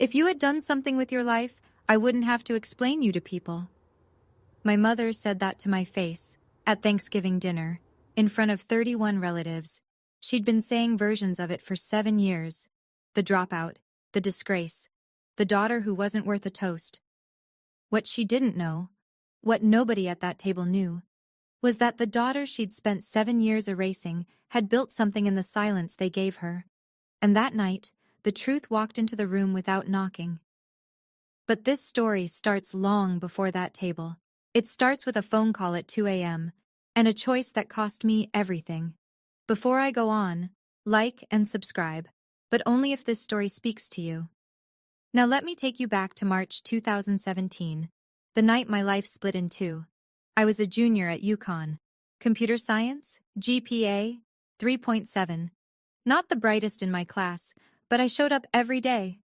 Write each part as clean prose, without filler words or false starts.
If you had done something with your life, I wouldn't have to explain you to people. My mother said that to my face, at Thanksgiving dinner, in front of 31 relatives. She'd been saying versions of it for 7 years. The dropout, the disgrace, the daughter who wasn't worth a toast. What she didn't know, what nobody at that table knew, was that the daughter she'd spent 7 years erasing had built something in the silence they gave her. And that night, the truth walked into the room without knocking. But this story starts long before that table. It starts with a phone call at 2 a.m., and a choice that cost me everything. Before I go on, like and subscribe, but only if this story speaks to you. Now let me take you back to March 2017, the night my life split in two. I was a junior at UConn. Computer science, GPA, 3.7. Not the brightest in my class, but I showed up every day.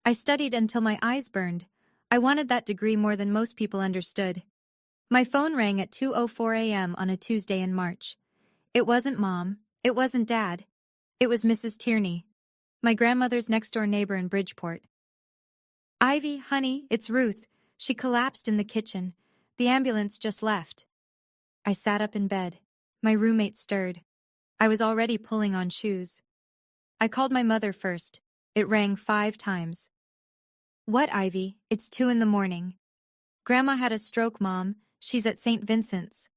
I studied until my eyes burned. I wanted that degree more than most people understood. My phone rang at 2:04 a.m. on a Tuesday in March. It wasn't Mom. It wasn't Dad. It was Mrs. Tierney, my grandmother's next-door neighbor in Bridgeport. "Ivy, honey, it's Ruth." She collapsed in the kitchen. The ambulance just left. I sat up in bed. My roommate stirred. I was already pulling on shoes. I called my mother first. It rang 5 times. "What, Ivy? It's 2 in the morning. Grandma had a stroke, Mom. She's at St. Vincent's."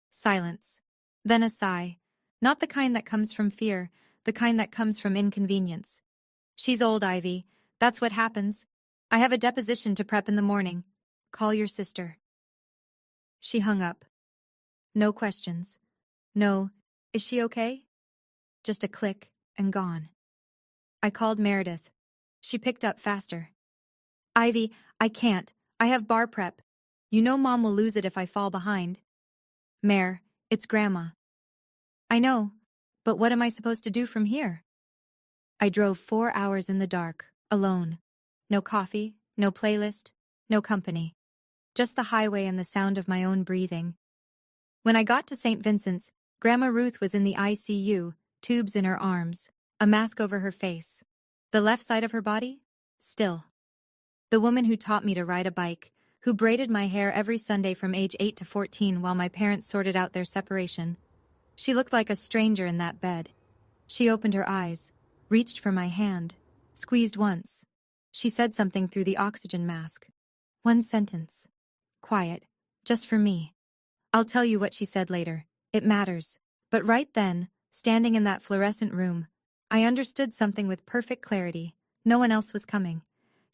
Silence. Then a sigh. Not the kind that comes from fear, the kind that comes from inconvenience. "She's old, Ivy. That's what happens. I have a deposition to prep in the morning. Call your sister." She hung up. No questions. No, "Is she okay?" Just a click and gone. I called Meredith. She picked up faster. "Ivy, I can't. I have bar prep. You know Mom will lose it if I fall behind." "Mare, it's Grandma." "I know, but what am I supposed to do from here?" I drove 4 hours in the dark, alone. No coffee, no playlist, no company. Just the highway and the sound of my own breathing. When I got to St. Vincent's, Grandma Ruth was in the ICU, tubes in her arms, a mask over her face. The left side of her body? Still. The woman who taught me to ride a bike, who braided my hair every Sunday from age 8 to 14 while my parents sorted out their separation. She looked like a stranger in that bed. She opened her eyes, reached for my hand, squeezed once. She said something through the oxygen mask. One sentence. Quiet, just for me. I'll tell you what she said later. It matters. But right then, standing in that fluorescent room, I understood something with perfect clarity. No one else was coming.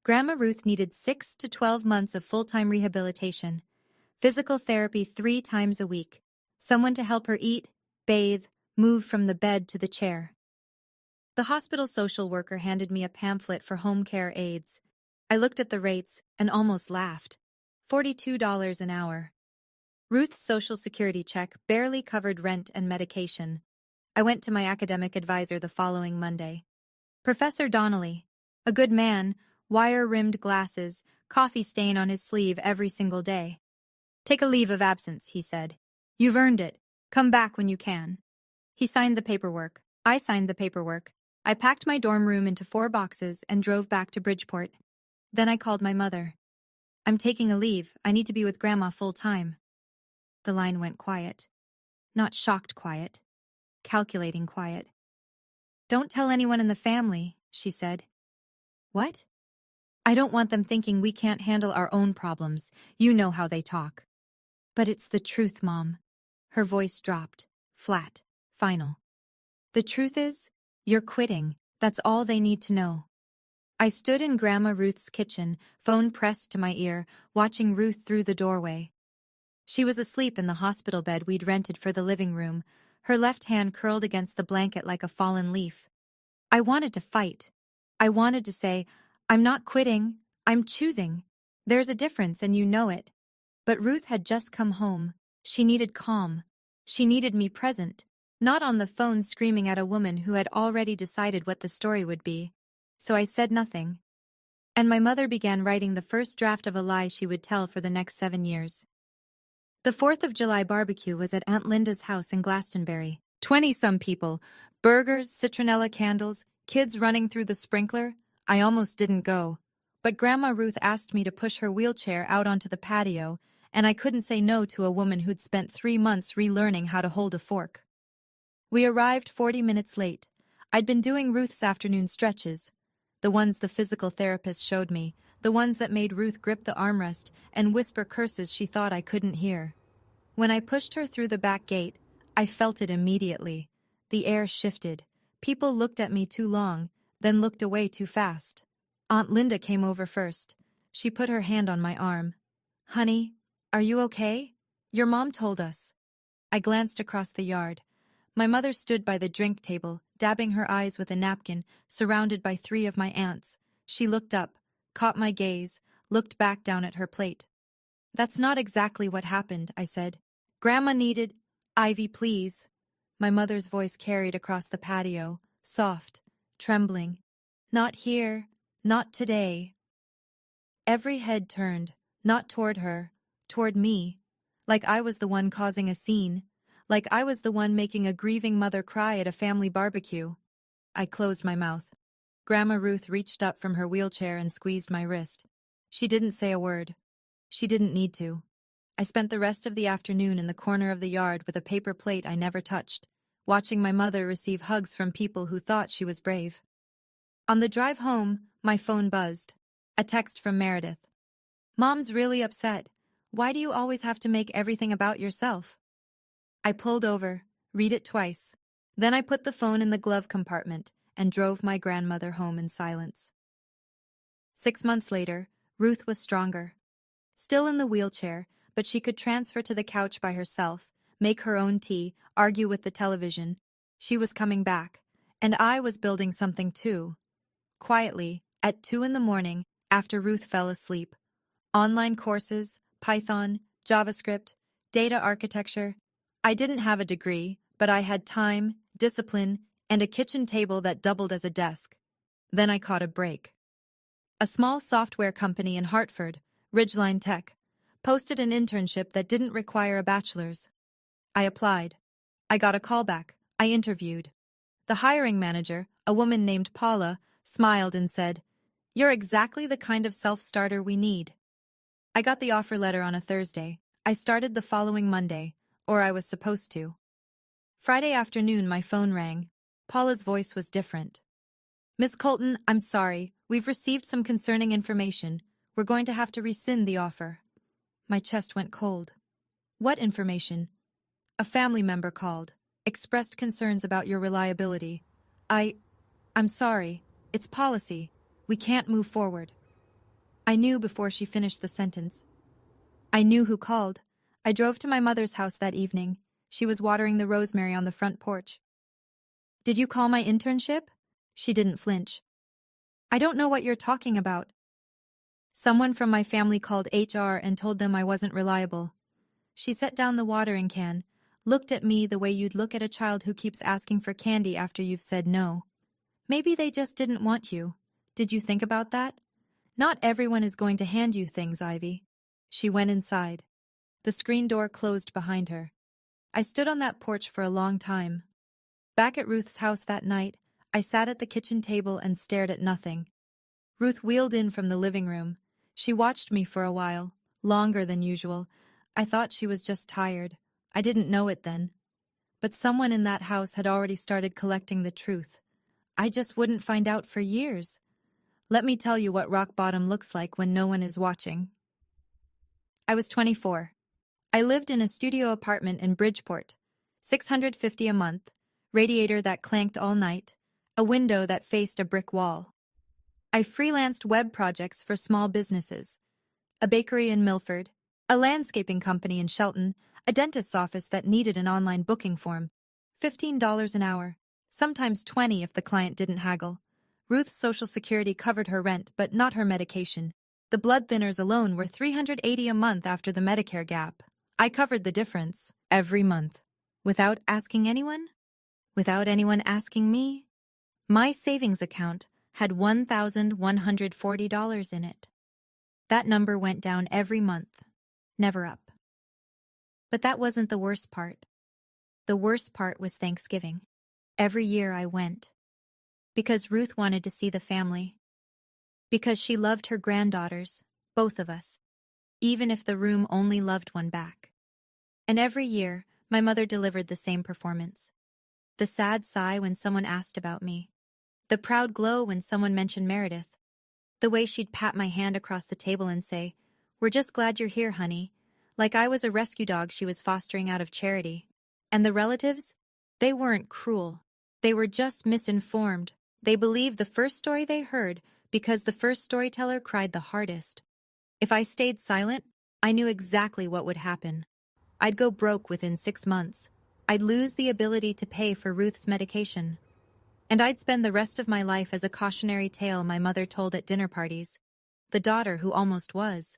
Grandma Ruth needed 6 to 12 months of full-time rehabilitation, physical therapy 3 times a week, someone to help her eat, bathe, move from the bed to the chair. The hospital social worker handed me a pamphlet for home care aides. I looked at the rates and almost laughed. $42 an hour. Ruth's Social Security check barely covered rent and medication. I went to my academic advisor the following Monday. Professor Donnelly, a good man, wire-rimmed glasses, coffee stain on his sleeve every single day. "Take a leave of absence," he said. "You've earned it. Come back when you can." He signed the paperwork. I signed the paperwork. I packed my dorm room into 4 boxes and drove back to Bridgeport. Then I called my mother. "I'm taking a leave. I need to be with Grandma full-time." The line went quiet. Not shocked quiet. Calculating quiet. "Don't tell anyone in the family," she said. "What?" "I don't want them thinking we can't handle our own problems. You know how they talk." "But it's the truth, Mom." Her voice dropped, flat, final. "The truth is, you're quitting. That's all they need to know." I stood in Grandma Ruth's kitchen, phone pressed to my ear, watching Ruth through the doorway. She was asleep in the hospital bed we'd rented for the living room, her left hand curled against the blanket like a fallen leaf. I wanted to fight. I wanted to say, "I'm not quitting, I'm choosing. There's a difference and you know it." But Ruth had just come home. She needed calm. She needed me present, not on the phone screaming at a woman who had already decided what the story would be. So I said nothing. And my mother began writing the first draft of a lie she would tell for the next 7 years. The 4th of July barbecue was at Aunt Linda's house in Glastonbury. 20-some people, burgers, citronella candles, kids running through the sprinkler. I almost didn't go. But Grandma Ruth asked me to push her wheelchair out onto the patio, and I couldn't say no to a woman who'd spent 3 months relearning how to hold a fork. We arrived 40 minutes late. I'd been doing Ruth's afternoon stretches, the ones the physical therapist showed me, the ones that made Ruth grip the armrest and whisper curses she thought I couldn't hear. When I pushed her through the back gate, I felt it immediately. The air shifted. People looked at me too long, then looked away too fast. Aunt Linda came over first. She put her hand on my arm. "Honey, are you okay? Your mom told us." I glanced across the yard. My mother stood by the drink table, dabbing her eyes with a napkin, surrounded by 3 of my aunts. She looked up, caught my gaze, looked back down at her plate. "That's not exactly what happened," I said. "Grandma needed—" "Ivy, please." My mother's voice carried across the patio, soft, trembling. "Not here. Not today." Every head turned, not toward her, toward me, like I was the one causing a scene, like I was the one making a grieving mother cry at a family barbecue. I closed my mouth. Grandma Ruth reached up from her wheelchair and squeezed my wrist. She didn't say a word. She didn't need to. I spent the rest of the afternoon in the corner of the yard with a paper plate I never touched, watching my mother receive hugs from people who thought she was brave. On the drive home, my phone buzzed. A text from Meredith. "Mom's really upset. Why do you always have to make everything about yourself?" I pulled over, read it twice. Then I put the phone in the glove compartment and drove my grandmother home in silence. 6 months later, Ruth was stronger. Still in the wheelchair, but she could transfer to the couch by herself, make her own tea, argue with the television. She was coming back, and I was building something too. Quietly, at 2 in the morning, after Ruth fell asleep. Online courses, Python, JavaScript, data architecture. I didn't have a degree, but I had time, discipline, and a kitchen table that doubled as a desk. Then I caught a break. A small software company in Hartford, Ridgeline Tech, posted an internship that didn't require a bachelor's. I applied. I got a callback. I interviewed. The hiring manager, a woman named Paula, smiled and said, "You're exactly the kind of self-starter we need." I got the offer letter on a Thursday. I started the following Monday, or I was supposed to. Friday afternoon, my phone rang. Paula's voice was different. "Miss Colton, I'm sorry. We've received some concerning information. We're going to have to rescind the offer." My chest went cold. "What information?" "A family member called, expressed concerns about your reliability. I'm sorry. It's policy. We can't move forward." I knew before she finished the sentence. I knew who called. I drove to my mother's house that evening. She was watering the rosemary on the front porch. "Did you call my internship?" She didn't flinch. "I don't know what you're talking about." "Someone from my family called HR and told them I wasn't reliable." She set down the watering can, looked at me the way you'd look at a child who keeps asking for candy after you've said no. "Maybe they just didn't want you. Did you think about that? Not everyone is going to hand you things, Ivy." She went inside. The screen door closed behind her. I stood on that porch for a long time. Back at Ruth's house that night, I sat at the kitchen table and stared at nothing. Ruth wheeled in from the living room. She watched me for a while, longer than usual. I thought she was just tired. I didn't know it then. But someone in that house had already started collecting the truth. I just wouldn't find out for years. Let me tell you what rock bottom looks like when no one is watching. I was 24. I lived in a studio apartment in Bridgeport. $650 a month, radiator that clanked all night, a window that faced a brick wall. I freelanced web projects for small businesses. A bakery in Milford, a landscaping company in Shelton, a dentist's office that needed an online booking form. $15 an hour, sometimes $20 if the client didn't haggle. Ruth's Social Security covered her rent, but not her medication. The blood thinners alone were $380 a month after the Medicare gap. I covered the difference every month. Without asking anyone? Without anyone asking me? My savings account had $1,140 in it. That number went down every month, never up. But that wasn't the worst part. The worst part was Thanksgiving. Every year I went. Because Ruth wanted to see the family. Because she loved her granddaughters, both of us, even if the room only loved one back. And every year, my mother delivered the same performance. The sad sigh when someone asked about me. The proud glow when someone mentioned Meredith. The way she'd pat my hand across the table and say, "We're just glad you're here, honey," like I was a rescue dog she was fostering out of charity. And the relatives? They weren't cruel. They were just misinformed. They believed the first story they heard because the first storyteller cried the hardest. If I stayed silent, I knew exactly what would happen. I'd go broke within 6 months. I'd lose the ability to pay for Ruth's medication. And I'd spend the rest of my life as a cautionary tale my mother told at dinner parties. The daughter who almost was.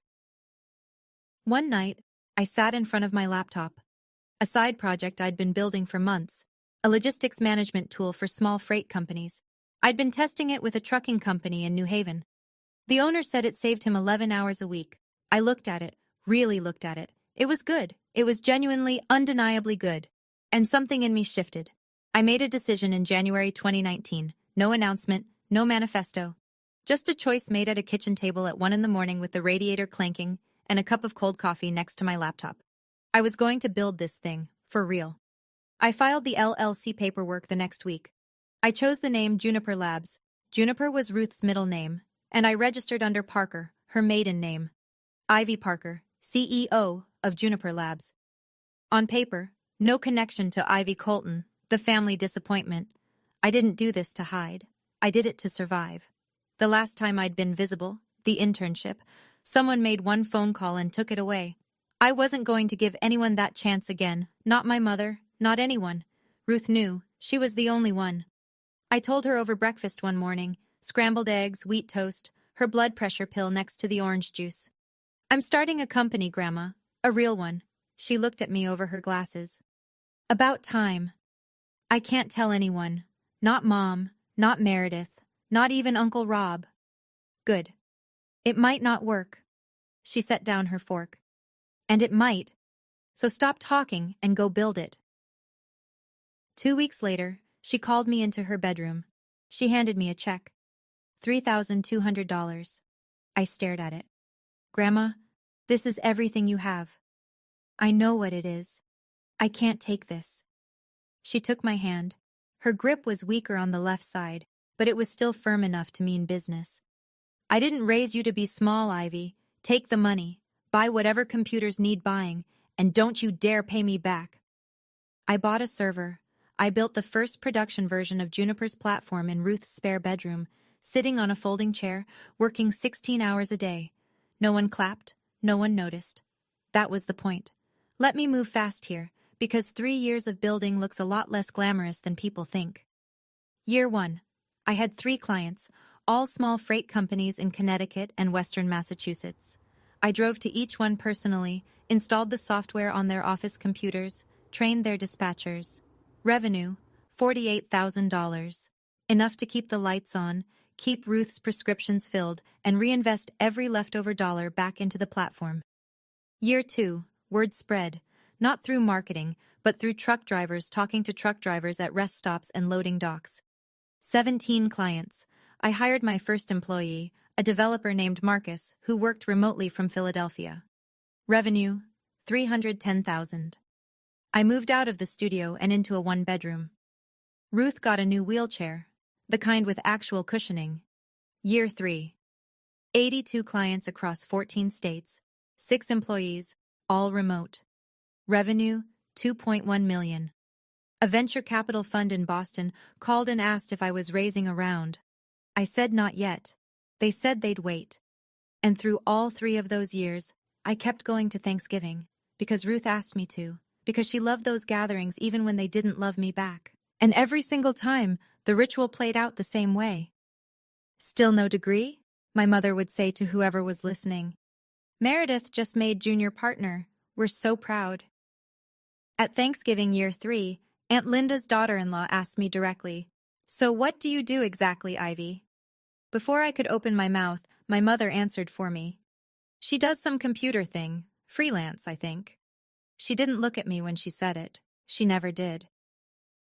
One night, I sat in front of my laptop. A side project I'd been building for months. A logistics management tool for small freight companies. I'd been testing it with a trucking company in New Haven. The owner said it saved him 11 hours a week. I looked at it, really looked at it. It was good. It was genuinely, undeniably good. And something in me shifted. I made a decision in January 2019. No announcement, no manifesto. Just a choice made at a kitchen table at 1 a.m. with the radiator clanking and a cup of cold coffee next to my laptop. I was going to build this thing, for real. I filed the LLC paperwork the next week. I chose the name Juniper Labs. Juniper was Ruth's middle name, and I registered under Parker, her maiden name. Ivy Parker, CEO of Juniper Labs. On paper, no connection to Ivy Colton, the family disappointment. I didn't do this to hide. I did it to survive. The last time I'd been visible, the internship, someone made one phone call and took it away. I wasn't going to give anyone that chance again, not my mother, not anyone. Ruth knew, she was the only one. I told her over breakfast one morning, scrambled eggs, wheat toast, her blood pressure pill next to the orange juice. "I'm starting a company, Grandma, a real one." She looked at me over her glasses. "About time. I can't tell anyone. Not Mom, not Meredith, not even Uncle Rob." "Good. It might not work." She set down her fork. "And it might. So stop talking and go build it." 2 weeks later, she called me into her bedroom. She handed me a check. $3,200. I stared at it. "Grandma, this is everything you have." "I know what it is. I can't take this." She took my hand. Her grip was weaker on the left side, but it was still firm enough to mean business. "I didn't raise you to be small, Ivy. Take the money, buy whatever computers need buying, and don't you dare pay me back." I bought a server. I built the first production version of Juniper's platform in Ruth's spare bedroom, sitting on a folding chair, working 16 hours a day. No one clapped, no one noticed. That was the point. Let me move fast here, because 3 years of building looks a lot less glamorous than people think. Year 1. I had 3 clients, all small freight companies in Connecticut and Western Massachusetts. I drove to each one personally, installed the software on their office computers, trained their dispatchers. Revenue, $48,000. Enough to keep the lights on, keep Ruth's prescriptions filled, and reinvest every leftover dollar back into the platform. Year 2, word spread, not through marketing, but through truck drivers talking to truck drivers at rest stops and loading docks. 17 clients. I hired my first employee, a developer named Marcus, who worked remotely from Philadelphia. Revenue, $310,000. I moved out of the studio and into a 1-bedroom. Ruth got a new wheelchair, the kind with actual cushioning. Year 3. 82 clients across 14 states, 6 employees, all remote. Revenue, $2.1 million. A venture capital fund in Boston called and asked if I was raising a round. I said not yet. They said they'd wait. And through all 3 of those years, I kept going to Thanksgiving, because Ruth asked me to, because she loved those gatherings even when they didn't love me back. And every single time, the ritual played out the same way. "Still no degree?" my mother would say to whoever was listening. "Meredith just made junior partner. We're so proud." At Thanksgiving year 3, Aunt Linda's daughter-in-law asked me directly, "So what do you do exactly, Ivy?" Before I could open my mouth, my mother answered for me. "She does some computer thing, freelance, I think." She didn't look at me when she said it. She never did.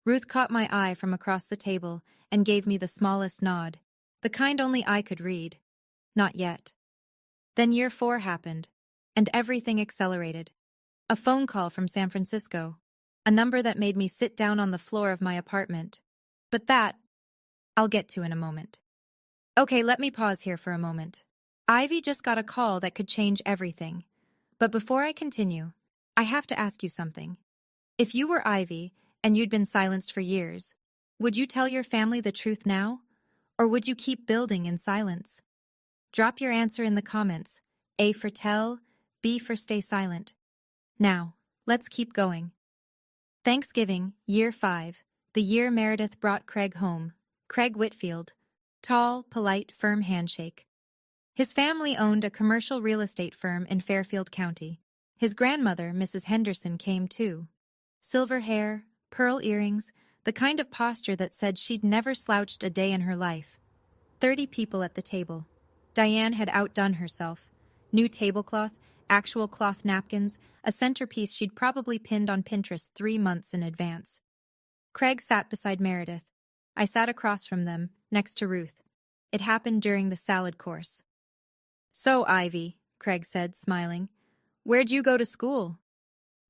Ruth caught my eye from across the table and gave me the smallest nod, the kind only I could read. Not yet. Then year 4 happened, and everything accelerated. A phone call from San Francisco, a number that made me sit down on the floor of my apartment. But that, I'll get to in a moment. Okay, let me pause here for a moment. Ivy just got a call that could change everything. But before I continue, I have to ask you something. If you were Ivy, and you'd been silenced for years, would you tell your family the truth now? Or would you keep building in silence? Drop your answer in the comments. A for tell, B for stay silent. Now, let's keep going. Thanksgiving, year 5, the year Meredith brought Craig home. Craig Whitfield. Tall, polite, firm handshake. His family owned a commercial real estate firm in Fairfield County. His grandmother, Mrs. Henderson, came too. Silver hair, pearl earrings, the kind of posture that said she'd never slouched a day in her life. 30 people at the table. Diane had outdone herself. New tablecloth, actual cloth napkins, a centerpiece she'd probably pinned on Pinterest 3 months in advance. Craig sat beside Meredith. I sat across from them, next to Ruth. It happened during the salad course. So, Ivy, Craig said, smiling, where'd you go to school?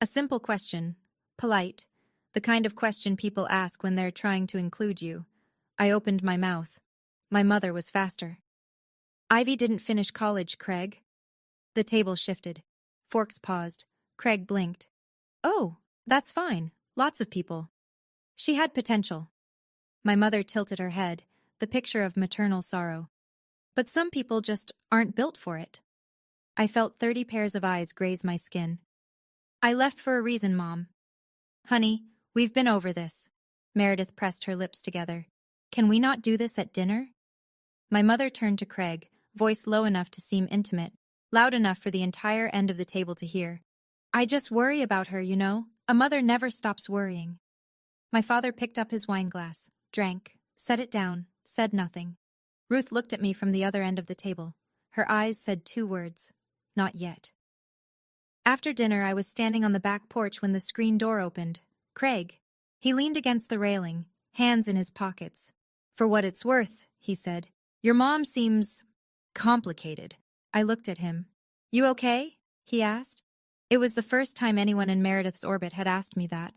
A simple question, polite, the kind of question people ask when they're trying to include you. I opened my mouth. My mother was faster. Ivy didn't finish college, Craig. The table shifted. Forks paused. Craig blinked. Oh, that's fine. Lots of people. She had potential. My mother tilted her head, the picture of maternal sorrow. But some people just aren't built for it. I felt 30 pairs of eyes graze my skin. I left for a reason, Mom. Honey, we've been over this. Meredith pressed her lips together. Can we not do this at dinner? My mother turned to Craig, voice low enough to seem intimate, loud enough for the entire end of the table to hear. I just worry about her, you know. A mother never stops worrying. My father picked up his wine glass, drank, set it down, said nothing. Ruth looked at me from the other end of the table. Her eyes said 2 words. Not yet. After dinner, I was standing on the back porch when the screen door opened. Craig. He leaned against the railing, hands in his pockets. For what it's worth, he said, your mom seems complicated. I looked at him. You okay? He asked. It was the first time anyone in Meredith's orbit had asked me that.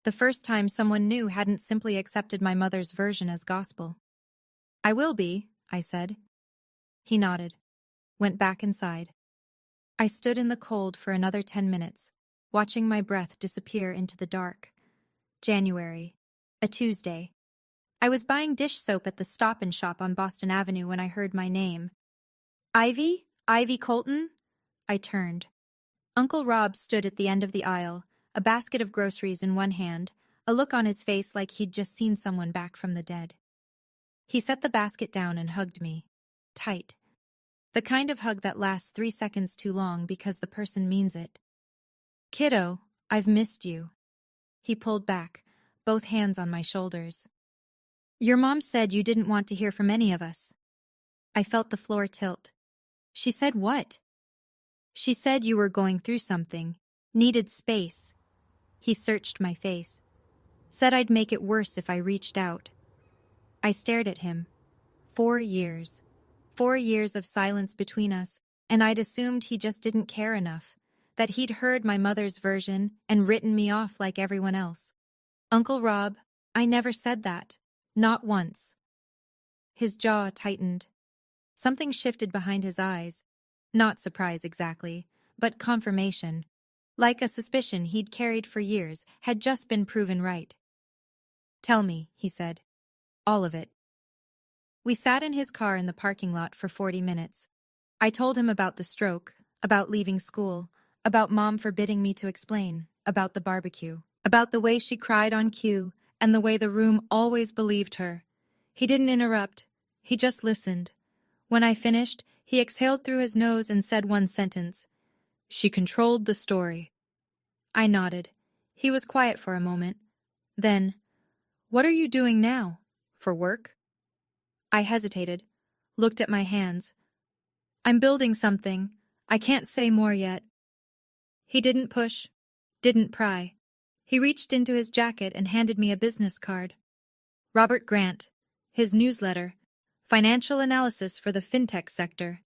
The first time someone new hadn't simply accepted my mother's version as gospel. I will be, I said. He nodded, went back inside. I stood in the cold for another 10 minutes, watching my breath disappear into the dark. January, a Tuesday. I was buying dish soap at the Stop and Shop on Boston Avenue when I heard my name. Ivy? Ivy Colton? I turned. Uncle Rob stood at the end of the aisle, a basket of groceries in one hand, a look on his face like he'd just seen someone back from the dead. He set the basket down and hugged me. Tight. The kind of hug that lasts 3 seconds too long because the person means it. Kiddo, I've missed you. He pulled back, both hands on my shoulders. Your mom said you didn't want to hear from any of us. I felt the floor tilt. She said what? She said you were going through something, needed space. He searched my face. Said I'd make it worse if I reached out. I stared at him. 4 years. 4 years of silence between us, and I'd assumed he just didn't care enough, that he'd heard my mother's version and written me off like everyone else. Uncle Rob, I never said that. Not once. His jaw tightened. Something shifted behind his eyes. Not surprise exactly, but confirmation. Like a suspicion he'd carried for years had just been proven right. Tell me, he said. All of it. We sat in his car in the parking lot for 40 minutes. I told him about the stroke, about leaving school, about Mom forbidding me to explain, about the barbecue, about the way she cried on cue, and the way the room always believed her. He didn't interrupt. He just listened. When I finished, he exhaled through his nose and said one sentence. She controlled the story. I nodded. He was quiet for a moment. Then, what are you doing now? For work? I hesitated, looked at my hands. I'm building something. I can't say more yet. He didn't push, didn't pry. He reached into his jacket and handed me a business card. Robert Grant, his newsletter, Financial analysis for the fintech sector.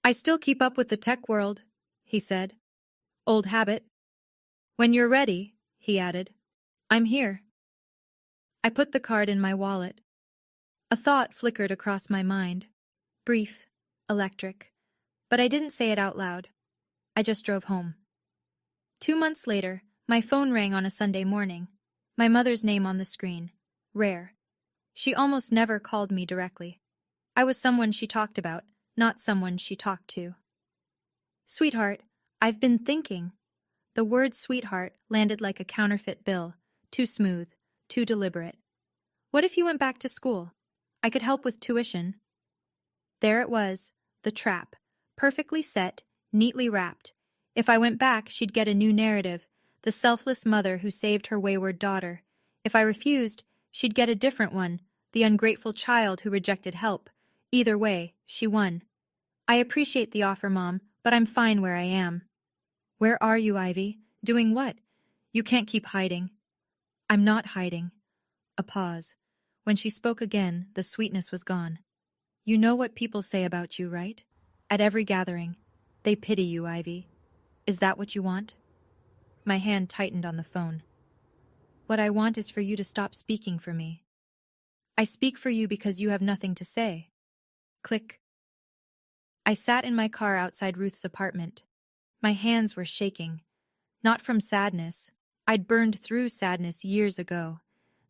I still keep up with the tech world, he said. Old habit. When you're ready, he added. I'm here. I put the card in my wallet. A thought flickered across my mind. Brief, electric. But I didn't say it out loud. I just drove home. 2 months later, my phone rang on a Sunday morning. My mother's name on the screen. Rare. She almost never called me directly. I was someone she talked about, not someone she talked to. Sweetheart, I've been thinking. The word sweetheart landed like a counterfeit bill, too smooth, too deliberate. What if you went back to school? I could help with tuition. There it was, the trap, perfectly set, neatly wrapped. If I went back, she'd get a new narrative, the selfless mother who saved her wayward daughter. If I refused, she'd get a different one, the ungrateful child who rejected help. Either way, she won. I appreciate the offer, Mom, but I'm fine where I am. Where are you, Ivy? Doing what? You can't keep hiding. I'm not hiding. A pause. When she spoke again, the sweetness was gone. You know what people say about you, right? At every gathering. They pity you, Ivy. Is that what you want? My hand tightened on the phone. What I want is for you to stop speaking for me. I speak for you because you have nothing to say. Click. I sat in my car outside Ruth's apartment. My hands were shaking. Not from sadness. I'd burned through sadness years ago.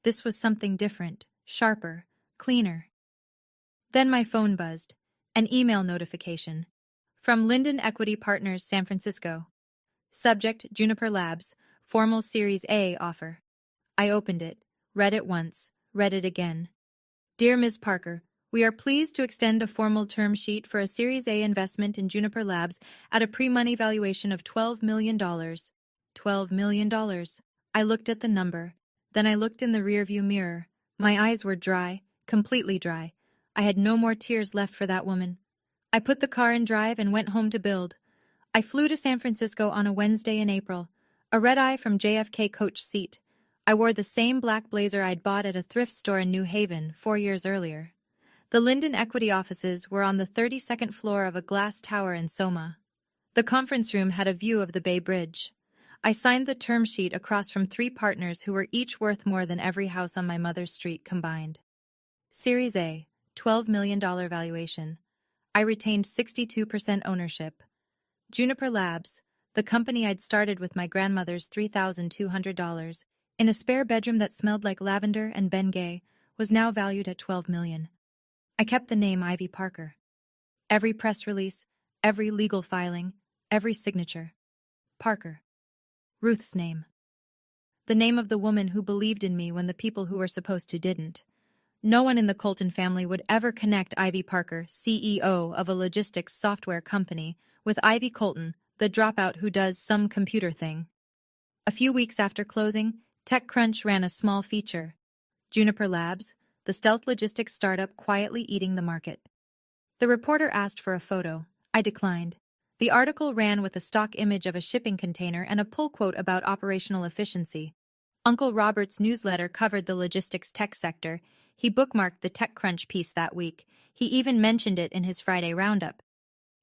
This was something different, sharper, cleaner. Then my phone buzzed. An email notification. From Linden Equity Partners, San Francisco. Subject, Juniper Labs, formal Series A offer. I opened it, read it once, read it again. Dear Ms. Parker, we are pleased to extend a formal term sheet for a Series A investment in Juniper Labs at a pre-money valuation of $12 million. $12 million. I looked at the number. Then I looked in the rearview mirror. My eyes were dry, completely dry. I had no more tears left for that woman. I put the car in drive and went home to build. I flew to San Francisco on a Wednesday in April, a red-eye from JFK coach seat. I wore the same black blazer I'd bought at a thrift store in New Haven 4 years earlier. The Linden Equity offices were on the 32nd floor of a glass tower in Soma. The conference room had a view of the Bay Bridge. I signed the term sheet across from 3 partners who were each worth more than every house on my mother's street combined. Series A, $12 million valuation. I retained 62% ownership. Juniper Labs, the company I'd started with my grandmother's $3,200, in a spare bedroom that smelled like lavender and Bengay, was now valued at $12 million. I kept the name Ivy Parker. Every press release, every legal filing, every signature. Parker. Ruth's name. The name of the woman who believed in me when the people who were supposed to didn't. No one in the Colton family would ever connect Ivy Parker, CEO of a logistics software company, with Ivy Colton, the dropout who does some computer thing. A few weeks after closing, TechCrunch ran a small feature. Juniper Labs, the stealth logistics startup quietly eating the market. The reporter asked for a photo. I declined. The article ran with a stock image of a shipping container and a pull quote about operational efficiency. Uncle Robert's newsletter covered the logistics tech sector. He bookmarked the TechCrunch piece that week. He even mentioned it in his Friday roundup.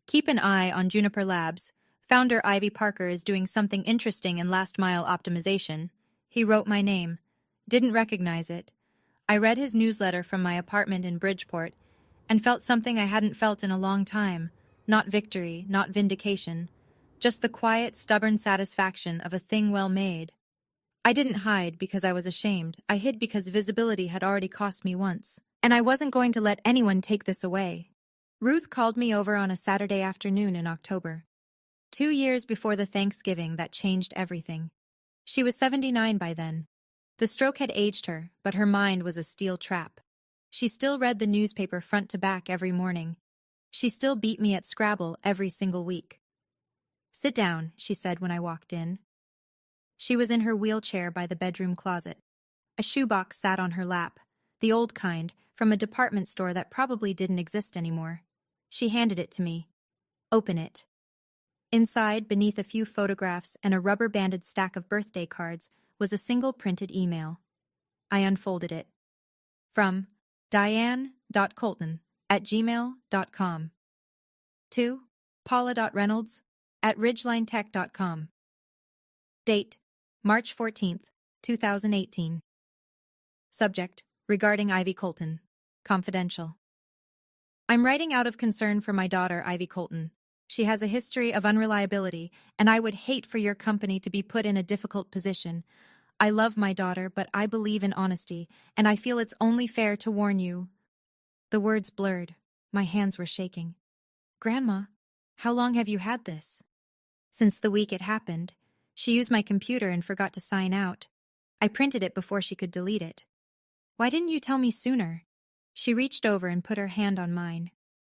Keep an eye on Juniper Labs. Founder Ivy Parker is doing something interesting in last-mile optimization. He wrote my name. Didn't recognize it. I read his newsletter from my apartment in Bridgeport and felt something I hadn't felt in a long time. Not victory, not vindication. Just the quiet, stubborn satisfaction of a thing well made. I didn't hide because I was ashamed. I hid because visibility had already cost me once. And I wasn't going to let anyone take this away. Ruth called me over on a Saturday afternoon in October. 2 years before the Thanksgiving that changed everything. She was 79 by then. The stroke had aged her, but her mind was a steel trap. She still read the newspaper front to back every morning. She still beat me at Scrabble every single week. Sit down, she said when I walked in. She was in her wheelchair by the bedroom closet. A shoebox sat on her lap, the old kind, from a department store that probably didn't exist anymore. She handed it to me. Open it. Inside, beneath a few photographs and a rubber-banded stack of birthday cards, was a single printed email. I unfolded it. From Diane, ms.colton@gmail.com. 2. paula.reynolds@ridgelinetech.com. Date: March 14th, 2018. Subject: regarding Ivy Colton. Confidential. I'm writing out of concern for my daughter, Ivy Colton. She has a history of unreliability, and I would hate for your company to be put in a difficult position. I love my daughter, but I believe in honesty, and I feel it's only fair to warn you. The words blurred. My hands were shaking. Grandma, how long have you had this? Since the week it happened. She used my computer and forgot to sign out. I printed it before she could delete it. Why didn't you tell me sooner? She reached over and put her hand on mine.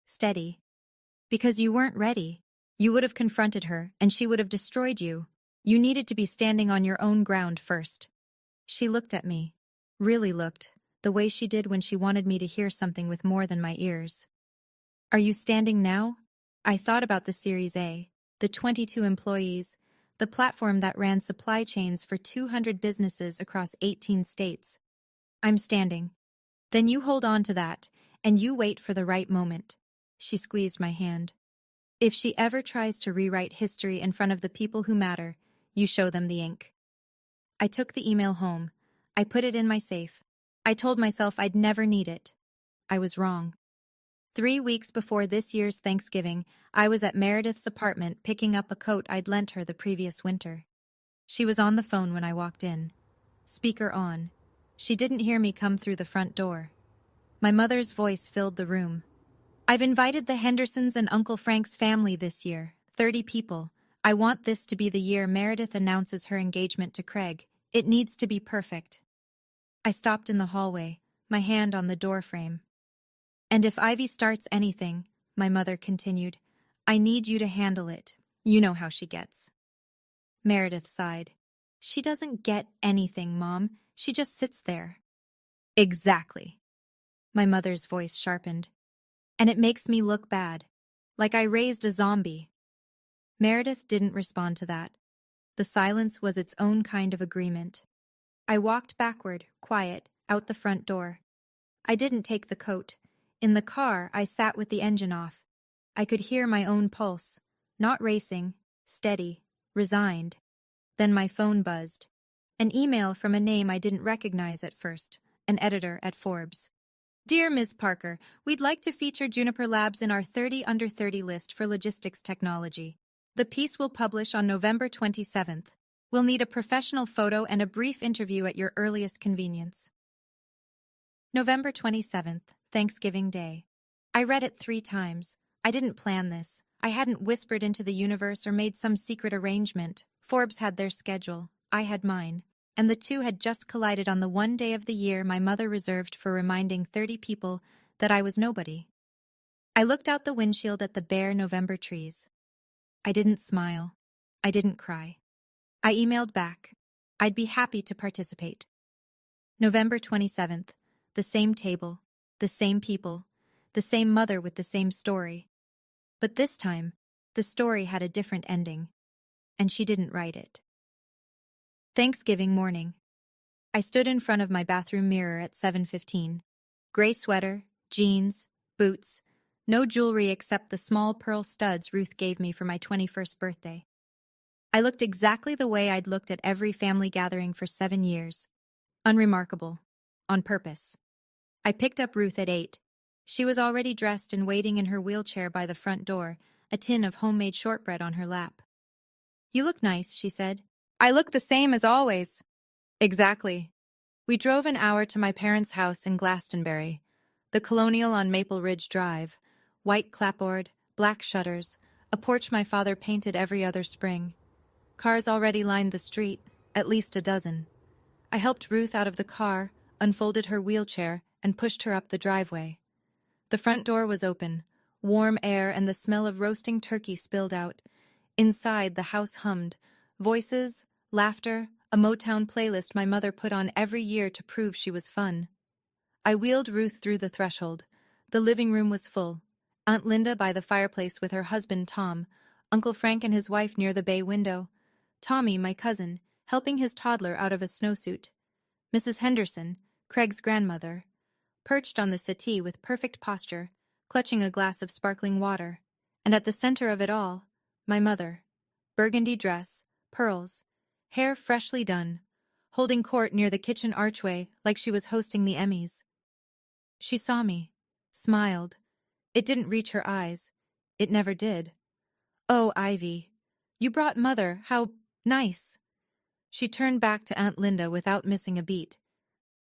Steady. Because you weren't ready. You would have confronted her, and she would have destroyed you. You needed to be standing on your own ground first. She looked at me. Really looked, the way she did when she wanted me to hear something with more than my ears. Are you standing now? I thought about the Series A, the 22 employees, the platform that ran supply chains for 200 businesses across 18 states. I'm standing. Then you hold on to that, and you wait for the right moment. She squeezed my hand. If she ever tries to rewrite history in front of the people who matter, you show them the ink. I took the email home. I put it in my safe. I told myself I'd never need it. I was wrong. 3 weeks before this year's Thanksgiving, I was at Meredith's apartment picking up a coat I'd lent her the previous winter. She was on the phone when I walked in. Speaker on. She didn't hear me come through the front door. My mother's voice filled the room. I've invited the Hendersons and Uncle Frank's family this year, 30 people. I want this to be the year Meredith announces her engagement to Craig. It needs to be perfect. I stopped in the hallway, my hand on the door frame. And if Ivy starts anything, my mother continued, I need you to handle it. You know how she gets. Meredith sighed. She doesn't get anything, Mom. She just sits there. Exactly. My mother's voice sharpened. And it makes me look bad. Like I raised a zombie. Meredith didn't respond to that. The silence was its own kind of agreement. I walked backward, quiet, out the front door. I didn't take the coat. In the car, I sat with the engine off. I could hear my own pulse, not racing, steady, resigned. Then my phone buzzed. An email from a name I didn't recognize at first, an editor at Forbes. Dear Ms. Parker, we'd like to feature Juniper Labs in our 30 under 30 list for logistics technology. The piece will publish on November 27th. We'll need a professional photo and a brief interview at your earliest convenience. November 27th, Thanksgiving Day. I read it 3 times. I didn't plan this. I hadn't whispered into the universe or made some secret arrangement. Forbes had their schedule. I had mine. And the two had just collided on the one day of the year my mother reserved for reminding 30 people that I was nobody. I looked out the windshield at the bare November trees. I didn't smile. I didn't cry. I emailed back. I'd be happy to participate. November 27th. The same table, the same people, the same mother with the same story. But this time, the story had a different ending, and she didn't write it. Thanksgiving morning. I stood in front of my bathroom mirror at 7:15. Gray sweater, jeans, boots, no jewelry except the small pearl studs Ruth gave me for my 21st birthday. I looked exactly the way I'd looked at every family gathering for 7 years. Unremarkable. On purpose. I picked up Ruth at 8. She was already dressed and waiting in her wheelchair by the front door, a tin of homemade shortbread on her lap. You look nice, she said. I look the same as always. Exactly. We drove an hour to my parents' house in Glastonbury, the Colonial on Maple Ridge Drive, white clapboard, black shutters, a porch my father painted every other spring. Cars already lined the street, at least a dozen. I helped Ruth out of the car, unfolded her wheelchair, and pushed her up the driveway. The front door was open. Warm air and the smell of roasting turkey spilled out. Inside, the house hummed. Voices, laughter, a Motown playlist my mother put on every year to prove she was fun. I wheeled Ruth through the threshold. The living room was full. Aunt Linda by the fireplace with her husband Tom, Uncle Frank and his wife near the bay window, Tommy, my cousin, helping his toddler out of a snowsuit, Mrs. Henderson, Craig's grandmother, perched on the settee with perfect posture, clutching a glass of sparkling water. And at the center of it all, my mother. Burgundy dress, pearls, hair freshly done, holding court near the kitchen archway like she was hosting the Emmys. She saw me, smiled. It didn't reach her eyes. It never did. "Oh, Ivy. You brought Mother. How nice." She turned back to Aunt Linda without missing a beat.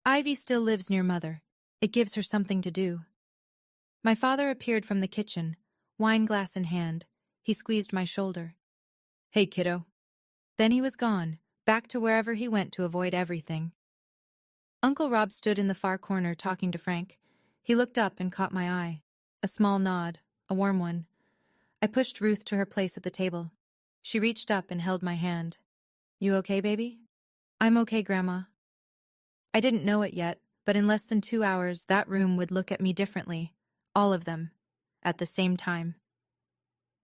Ivy still lives near Mother. It gives her something to do. My father appeared from the kitchen, wine glass in hand. He squeezed my shoulder. "Hey, kiddo." Then he was gone, back to wherever he went to avoid everything. Uncle Rob stood in the far corner talking to Frank. He looked up and caught my eye. A small nod, a warm one. I pushed Ruth to her place at the table. She reached up and held my hand. "You okay, baby?" "I'm okay, Grandma." I didn't know it yet, but in less than 2 hours that room would look at me differently. All of them. At the same time.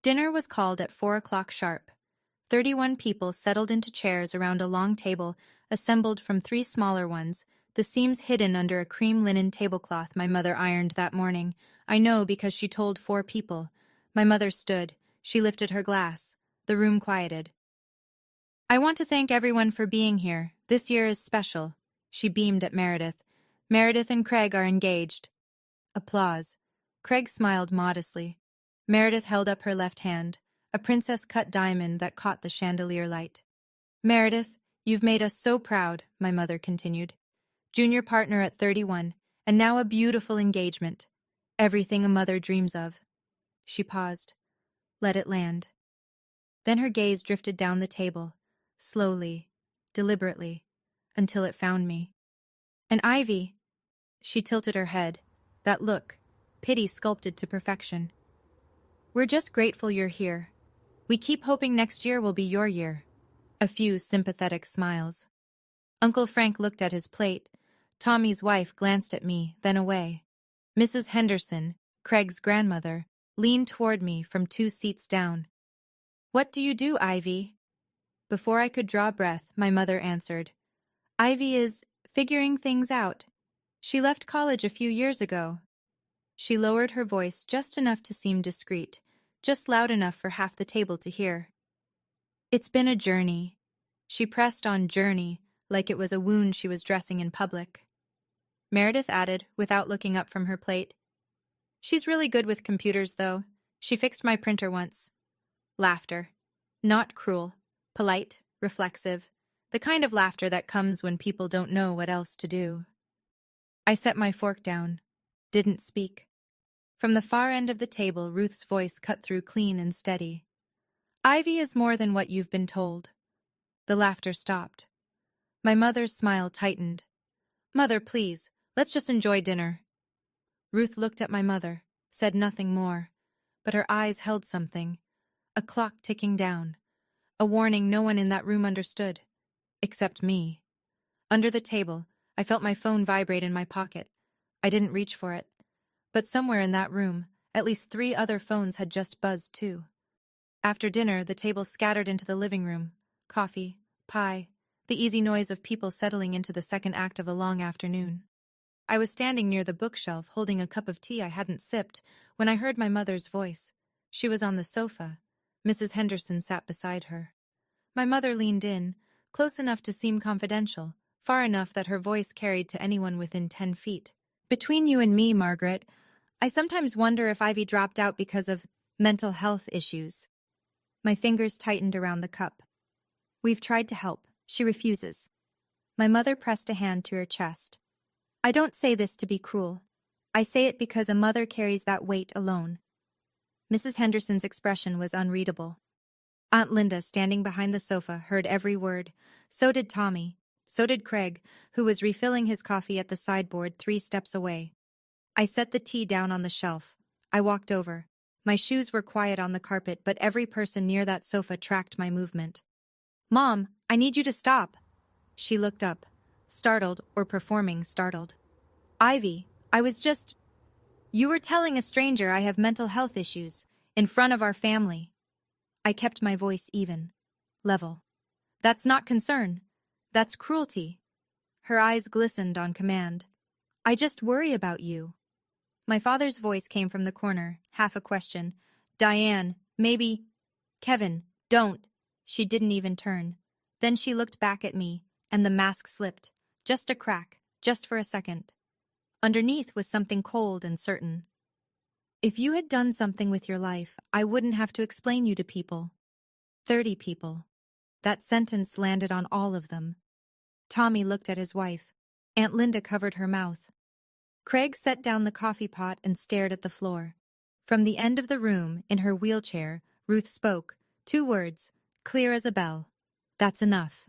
Dinner was called at 4 o'clock sharp. 31 people settled into chairs around a long table, assembled from 3 smaller ones, the seams hidden under a cream linen tablecloth my mother ironed that morning. I know because she told 4 people. My mother stood. She lifted her glass. The room quieted. "I want to thank everyone for being here. This year is special." She beamed at Meredith. "Meredith and Craig are engaged." Applause. Craig smiled modestly. Meredith held up her left hand, a princess-cut diamond that caught the chandelier light. "Meredith, you've made us so proud," my mother continued. "Junior partner at 31, and now a beautiful engagement. Everything a mother dreams of." She paused. Let it land. Then her gaze drifted down the table, slowly, deliberately, until it found me. "And Ivy." She tilted her head. That look, pity sculpted to perfection. "We're just grateful you're here. We keep hoping next year will be your year." A few sympathetic smiles. Uncle Frank looked at his plate. Tommy's wife glanced at me, then away. Mrs. Henderson, Craig's grandmother, leaned toward me from 2 seats down. "What do you do, Ivy?" Before I could draw breath, my mother answered. "Ivy is figuring things out. She left college a few years ago." She lowered her voice just enough to seem discreet, just loud enough for half the table to hear. "It's been a journey." She pressed on journey, like it was a wound she was dressing in public. Meredith added, without looking up from her plate. "She's really good with computers, though. She fixed my printer once." Laughter. Not cruel. Polite, reflexive. The kind of laughter that comes when people don't know what else to do. I set my fork down. Didn't speak. From the far end of the table, Ruth's voice cut through clean and steady. "Ivy is more than what you've been told." The laughter stopped. My mother's smile tightened. "Mother, please, let's just enjoy dinner." Ruth looked at my mother, said nothing more, but her eyes held something. A clock ticking down. A warning no one in that room understood. Except me. Under the table, I felt my phone vibrate in my pocket. I didn't reach for it. But somewhere in that room, at least 3 other phones had just buzzed too. After dinner, the table scattered into the living room. Coffee, pie, the easy noise of people settling into the second act of a long afternoon. I was standing near the bookshelf, holding a cup of tea I hadn't sipped, when I heard my mother's voice. She was on the sofa. Mrs. Henderson sat beside her. My mother leaned in, close enough to seem confidential, far enough that her voice carried to anyone within 10 feet. "Between you and me, Margaret, I sometimes wonder if Ivy dropped out because of mental health issues." My fingers tightened around the cup. "We've tried to help. She refuses." My mother pressed a hand to her chest. "I don't say this to be cruel. I say it because a mother carries that weight alone." Mrs. Henderson's expression was unreadable. Aunt Linda, standing behind the sofa, heard every word. So did Tommy. So did Craig, who was refilling his coffee at the sideboard 3 steps away. I set the tea down on the shelf. I walked over. My shoes were quiet on the carpet, but every person near that sofa tracked my movement. "Mom, I need you to stop." She looked up, startled or performing startled. "Ivy, I was just... You were telling a stranger I have mental health issues, in front of our family." I kept my voice even, level. "That's not concern. That's cruelty." Her eyes glistened on command. I just worry about you. My father's voice came from the corner, half a question. Diane, maybe. Kevin, don't. She didn't even turn. Then she looked back at me, and the mask slipped. Just a crack, just for a second. Underneath was something cold and certain. If you had done something with your life, I wouldn't have to explain you to people. 30 people. That sentence landed on all of them. Tommy looked at his wife. Aunt Linda covered her mouth. Craig set down the coffee pot and stared at the floor. From the end of the room, in her wheelchair, Ruth spoke. 2 words, clear as a bell. That's enough.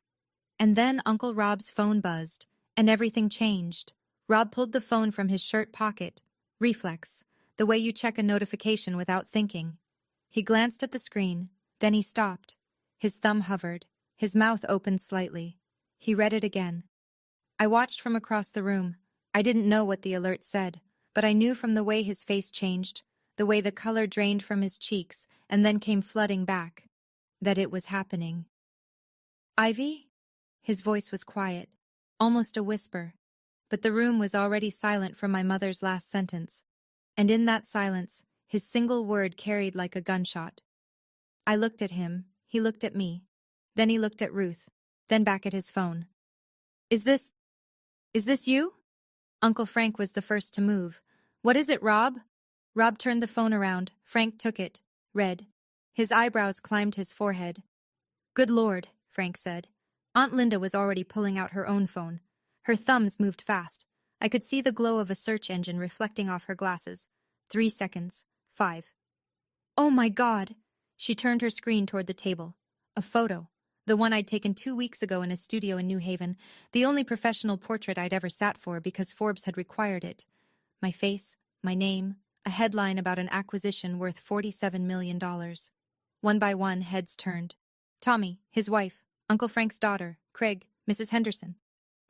And then Uncle Rob's phone buzzed, and everything changed. Rob pulled the phone from his shirt pocket. Reflex, the way you check a notification without thinking. He glanced at the screen, then he stopped. His thumb hovered, his mouth opened slightly. He read it again. I watched from across the room. I didn't know what the alert said, but I knew from the way his face changed, the way the color drained from his cheeks and then came flooding back, that it was happening. Ivy? His voice was quiet, almost a whisper, but the room was already silent from my mother's last sentence, and in that silence, his single word carried like a gunshot. I looked at him, he looked at me, then he looked at Ruth, then back at his phone. Is this you? Uncle Frank was the first to move. What is it, Rob? Rob turned the phone around. Frank took it, read. His eyebrows climbed his forehead. Good Lord, Frank said. Aunt Linda was already pulling out her own phone. Her thumbs moved fast. I could see the glow of a search engine reflecting off her glasses. 3 seconds. 5. Oh my God! She turned her screen toward the table. A photo. The one I'd taken 2 weeks ago in a studio in New Haven, the only professional portrait I'd ever sat for because Forbes had required it. My face, my name, a headline about an acquisition worth $47 million. One by one, heads turned. Tommy, his wife, Uncle Frank's daughter, Craig, Mrs. Henderson.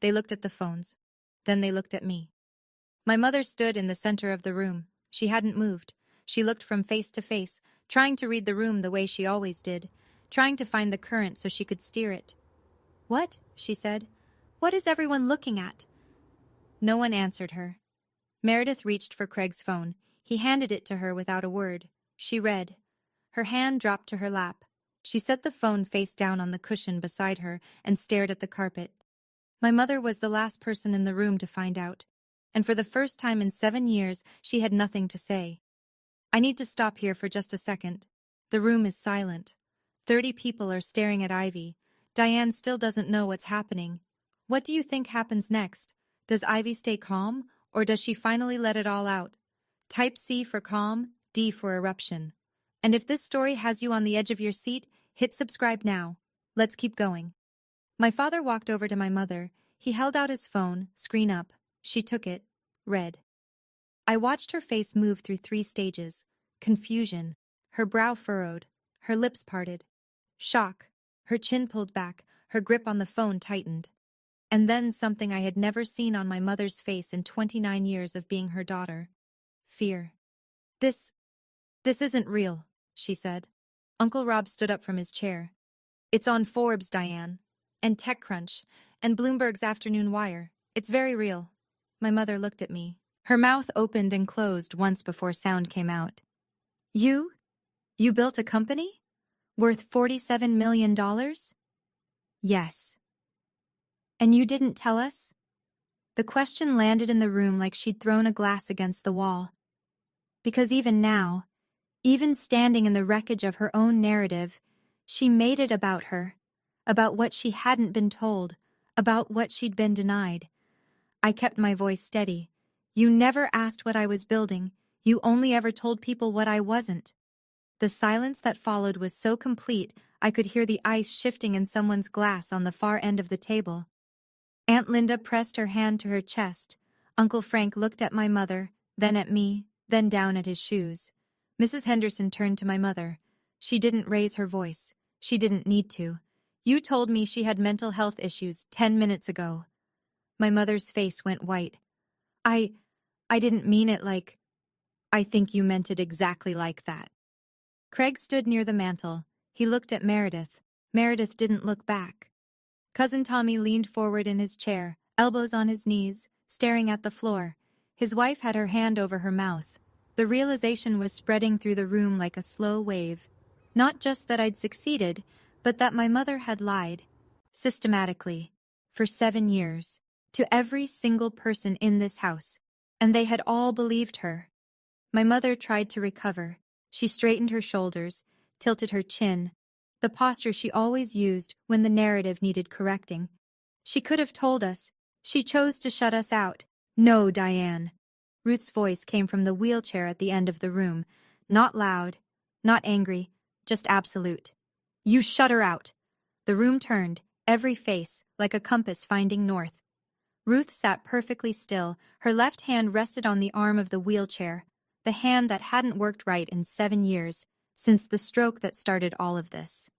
They looked at the phones. Then they looked at me. My mother stood in the center of the room. She hadn't moved. She looked from face to face, trying to read the room the way she always did, trying to find the current so she could steer it. What? She said. What is everyone looking at? No one answered her. Meredith reached for Craig's phone. He handed it to her without a word. She read. Her hand dropped to her lap. She set the phone face down on the cushion beside her and stared at the carpet. My mother was the last person in the room to find out, and for the first time in 7 years, she had nothing to say. I need to stop here for just a second. The room is silent. 30 people are staring at Ivy. Diane still doesn't know what's happening. What do you think happens next? Does Ivy stay calm, or does she finally let it all out? Type C for calm, D for eruption. And if this story has you on the edge of your seat, hit subscribe now. Let's keep going. My father walked over to my mother. He held out his phone, screen up. She took it, read. I watched her face move through 3 stages. Confusion, her brow furrowed, her lips parted. Shock, her chin pulled back, her grip on the phone tightened. And then something I had never seen on my mother's face in 29 years of being her daughter. Fear. This isn't real, she said. Uncle Rob stood up from his chair. It's on Forbes, Diane, and TechCrunch, and Bloomberg's Afternoon Wire. It's very real. My mother looked at me. Her mouth opened and closed once before sound came out. You built a company? Worth $47 million? Yes. And you didn't tell us? The question landed in the room like she'd thrown a glass against the wall. Because even now, even standing in the wreckage of her own narrative, she made it about her, about what she hadn't been told, about what she'd been denied. I kept my voice steady. You never asked what I was building. You only ever told people what I wasn't. The silence that followed was so complete, I could hear the ice shifting in someone's glass on the far end of the table. Aunt Linda pressed her hand to her chest. Uncle Frank looked at my mother, then at me, then down at his shoes. Mrs. Henderson turned to my mother. She didn't raise her voice. She didn't need to. You told me she had mental health issues 10 minutes ago. My mother's face went white. I didn't mean it like... I think you meant it exactly like that. Craig stood near the mantel. He looked at Meredith. Meredith didn't look back. Cousin Tommy leaned forward in his chair, elbows on his knees, staring at the floor. His wife had her hand over her mouth. The realization was spreading through the room like a slow wave. Not just that I'd succeeded, but that my mother had lied. Systematically. For 7 years. To every single person in this house. And they had all believed her. My mother tried to recover. She straightened her shoulders, tilted her chin, the posture she always used when the narrative needed correcting. She could have told us. She chose to shut us out. No, Diane. Ruth's voice came from the wheelchair at the end of the room. Not loud, not angry, just absolute. You shut her out. The room turned, every face like a compass finding north. Ruth sat perfectly still. Her left hand rested on the arm of the wheelchair, the hand that hadn't worked right in 7 years, since the stroke that started all of this.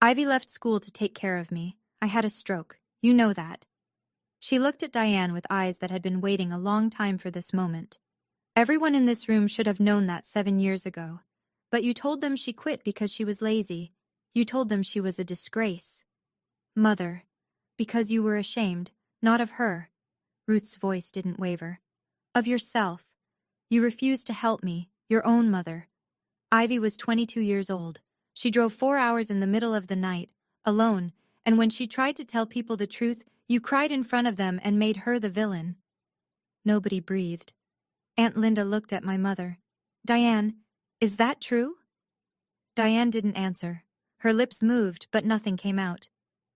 Ivy left school to take care of me. I had a stroke. You know that. She looked at Diane with eyes that had been waiting a long time for this moment. Everyone in this room should have known that 7 years ago. But you told them she quit because she was lazy. You told them she was a disgrace. Mother, because you were ashamed, not of her. Ruth's voice didn't waver. Of yourself. You refused to help me, your own mother. Ivy was 22 years old. She drove 4 hours in the middle of the night, alone, and when she tried to tell people the truth, you cried in front of them and made her the villain. Nobody breathed. Aunt Linda looked at my mother. Diane, is that true? Diane didn't answer. Her lips moved, but nothing came out.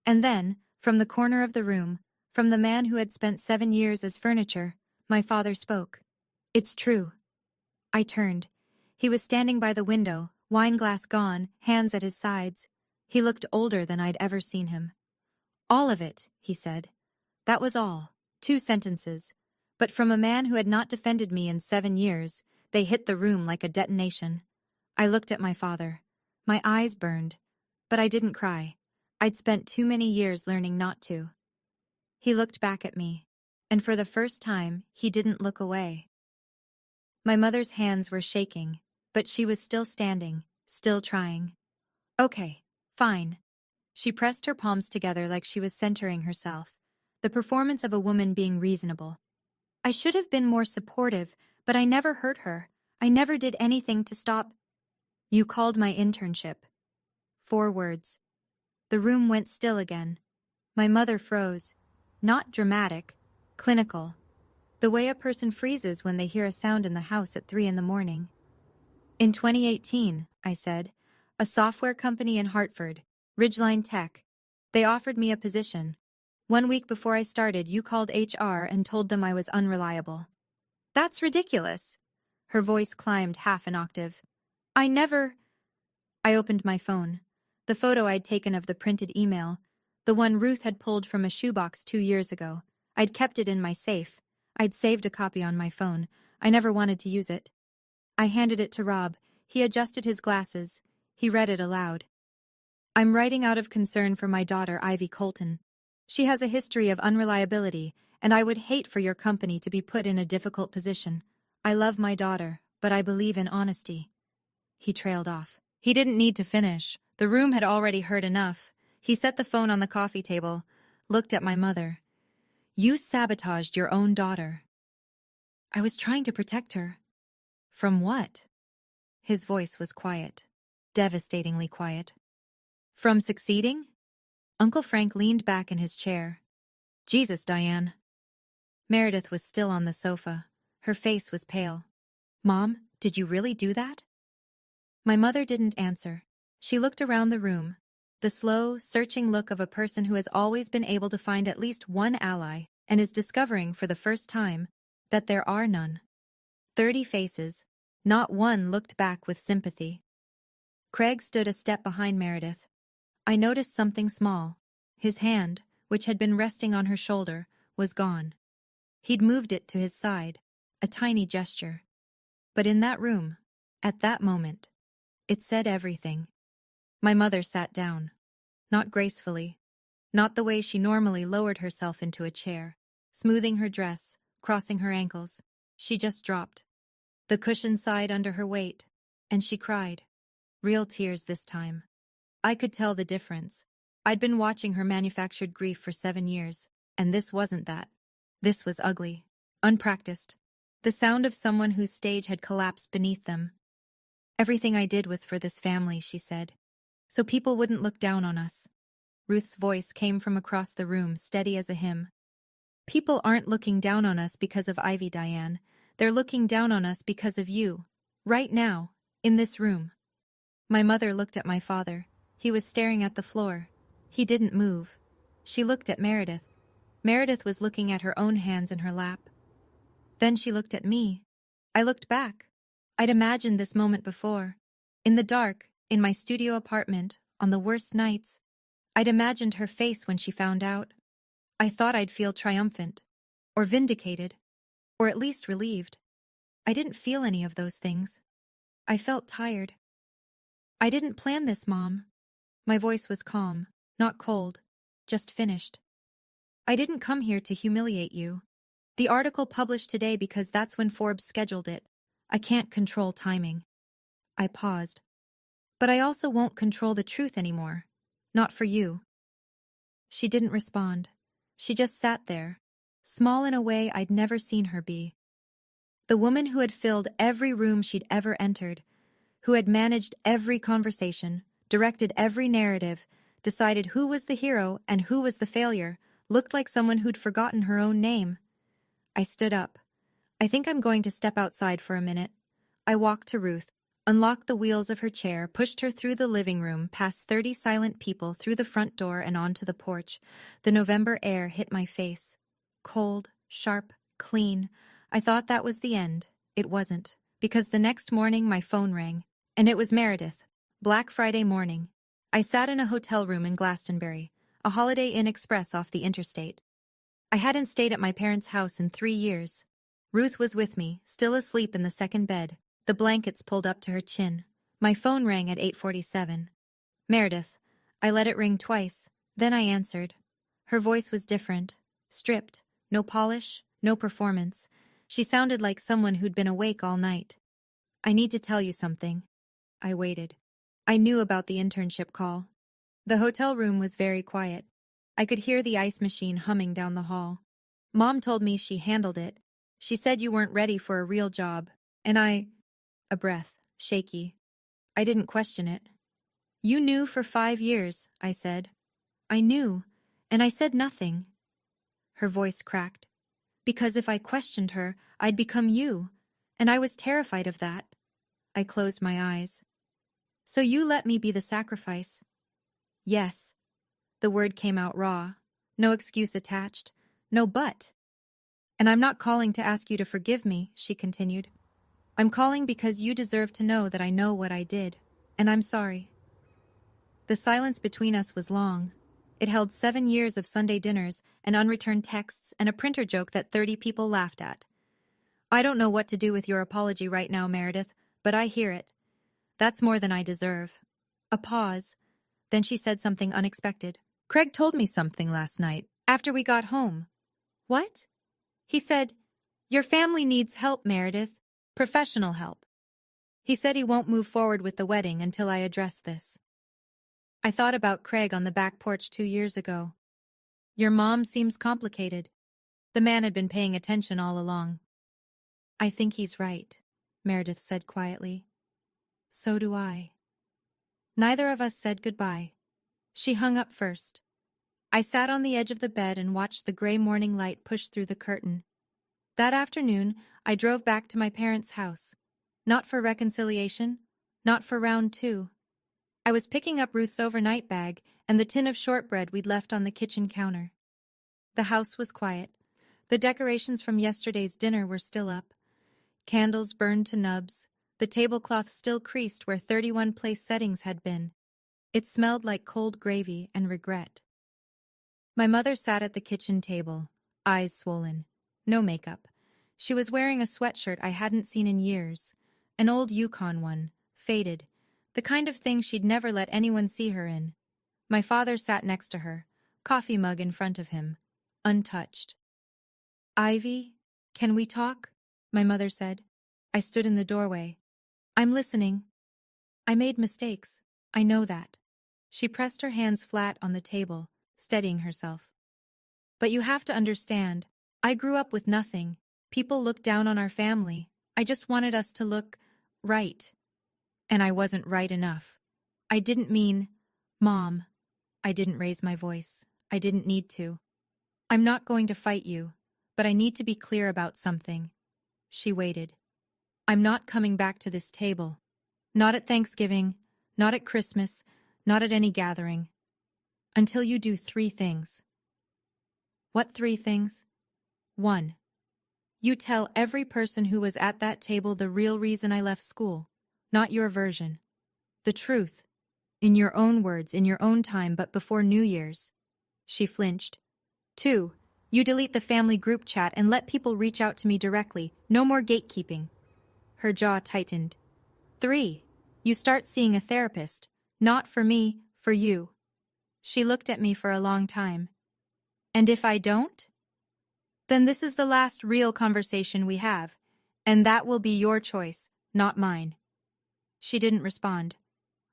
And then, from the corner of the room, from the man who had spent 7 years as furniture, my father spoke. It's true. I turned. He was standing by the window, wine glass gone, hands at his sides. He looked older than I'd ever seen him. All of it, he said. That was all. 2 sentences. But from a man who had not defended me in 7 years, they hit the room like a detonation. I looked at my father. My eyes burned. But I didn't cry. I'd spent too many years learning not to. He looked back at me, and for the first time, he didn't look away. My mother's hands were shaking, but she was still standing, still trying. Okay, fine. She pressed her palms together like she was centering herself, the performance of a woman being reasonable. I should have been more supportive, but I never hurt her. I never did anything to stop. You called my internship. 4 words. The room went still again. My mother froze. Not dramatic, clinical. The way a person freezes when they hear a sound in the house at 3 a.m. In 2018, I said, a software company in Hartford, Ridgeline Tech. They offered me a position. 1 week before I started, you called HR and told them I was unreliable. That's ridiculous. Her voice climbed half an octave. I opened my phone. The photo I'd taken of the printed email, the one Ruth had pulled from a shoebox 2 years ago. I'd kept it in my safe. I'd saved a copy on my phone. I never wanted to use it. I handed it to Rob. He adjusted his glasses. He read it aloud. I'm writing out of concern for my daughter, Ivy Colton. She has a history of unreliability, and I would hate for your company to be put in a difficult position. I love my daughter, but I believe in honesty. He trailed off. He didn't need to finish. The room had already heard enough. He set the phone on the coffee table, looked at my mother. You sabotaged your own daughter. I was trying to protect her. From what? His voice was quiet, devastatingly quiet. From succeeding? Uncle Frank leaned back in his chair. Jesus, Diane. Meredith was still on the sofa. Her face was pale. Mom, did you really do that? My mother didn't answer. She looked around the room, the slow, searching look of a person who has always been able to find at least one ally and is discovering for the first time that there are none. 30 faces. Not one looked back with sympathy. Craig stood a step behind Meredith. I noticed something small. His hand, which had been resting on her shoulder, was gone. He'd moved it to his side, a tiny gesture. But in that room, at that moment, it said everything. My mother sat down. Not gracefully. Not the way she normally lowered herself into a chair, smoothing her dress, crossing her ankles. She just dropped. The cushion sighed under her weight, and she cried. Real tears this time. I could tell the difference. I'd been watching her manufactured grief for 7 years, and this wasn't that. This was ugly. Unpracticed. The sound of someone whose stage had collapsed beneath them. Everything I did was for this family, she said. So people wouldn't look down on us. Ruth's voice came from across the room, steady as a hymn. People aren't looking down on us because of Ivy, Diane. They're looking down on us because of you. Right now, in this room. My mother looked at my father. He was staring at the floor. He didn't move. She looked at Meredith. Meredith was looking at her own hands in her lap. Then she looked at me. I looked back. I'd imagined this moment before. In the dark, in my studio apartment, on the worst nights. I'd imagined her face when she found out. I thought I'd feel triumphant, or vindicated, or at least relieved. I didn't feel any of those things. I felt tired. I didn't plan this, Mom. My voice was calm, not cold, just finished. I didn't come here to humiliate you. The article published today because that's when Forbes scheduled it. I can't control timing. I paused. But I also won't control the truth anymore. Not for you. She didn't respond. She just sat there, small in a way I'd never seen her be. The woman who had filled every room she'd ever entered, who had managed every conversation, directed every narrative, decided who was the hero and who was the failure, looked like someone who'd forgotten her own name. I stood up. I think I'm going to step outside for a minute. I walked to Ruth, unlocked the wheels of her chair, pushed her through the living room, past 30 silent people, through the front door and onto the porch. The November air hit my face. Cold, sharp, clean. I thought that was the end. It wasn't, because the next morning my phone rang, and it was Meredith. Black Friday morning. I sat in a hotel room in Glastonbury, a Holiday Inn Express off the interstate. I hadn't stayed at my parents' house in 3 years. Ruth was with me, still asleep in the second bed, the blankets pulled up to her chin. My phone rang at 8:47. Meredith. I let it ring twice, then I answered. Her voice was different, stripped, no polish, no performance. She sounded like someone who'd been awake all night. I need to tell you something. I waited. I knew about the internship call. The hotel room was very quiet. I could hear the ice machine humming down the hall. Mom told me she handled it. She said you weren't ready for a real job, and a breath, shaky. I didn't question it. You knew for 5 years, I said. I knew, and I said nothing. Her voice cracked. Because if I questioned her, I'd become you, and I was terrified of that. I closed my eyes. So you let me be the sacrifice? Yes. The word came out raw. No excuse attached. No but. And I'm not calling to ask you to forgive me, she continued. I'm calling because you deserve to know that I know what I did, and I'm sorry. The silence between us was long. It held 7 years of Sunday dinners and unreturned texts and a printer joke that 30 people laughed at. I don't know what to do with your apology right now, Meredith, but I hear it. That's more than I deserve. A pause. Then she said something unexpected. Craig told me something last night, after we got home. What? He said, your family needs help, Meredith. Professional help. He said he won't move forward with the wedding until I address this. I thought about Craig on the back porch 2 years ago. Your mom seems complicated. The man had been paying attention all along. I think he's right, Meredith said quietly. So do I. Neither of us said goodbye. She hung up first. I sat on the edge of the bed and watched the gray morning light push through the curtain. That afternoon, I drove back to my parents' house. Not for reconciliation, not for round 2. I was picking up Ruth's overnight bag and the tin of shortbread we'd left on the kitchen counter. The house was quiet. The decorations from yesterday's dinner were still up. Candles burned to nubs. The tablecloth still creased where 31 place settings had been. It smelled like cold gravy and regret. My mother sat at the kitchen table, eyes swollen. No makeup. She was wearing a sweatshirt I hadn't seen in years, an old Yukon one, faded, the kind of thing she'd never let anyone see her in. My father sat next to her, coffee mug in front of him, untouched. Ivy, can we talk? My mother said. I stood in the doorway. I'm listening. I made mistakes. I know that. She pressed her hands flat on the table, steadying herself. But you have to understand, I grew up with nothing. People looked down on our family. I just wanted us to look right. And I wasn't right enough. I didn't mean, Mom. I didn't raise my voice. I didn't need to. I'm not going to fight you, but I need to be clear about something. She waited. I'm not coming back to this table. Not at Thanksgiving, not at Christmas, not at any gathering. Until you do 3 things. What 3 things? 1. You tell every person who was at that table the real reason I left school, not your version. The truth. In your own words, in your own time, but before New Year's. She flinched. 2. You delete the family group chat and let people reach out to me directly. No more gatekeeping. Her jaw tightened. 3. You start seeing a therapist. Not for me, for you. She looked at me for a long time. And if I don't? Then this is the last real conversation we have, and that will be your choice, not mine. She didn't respond.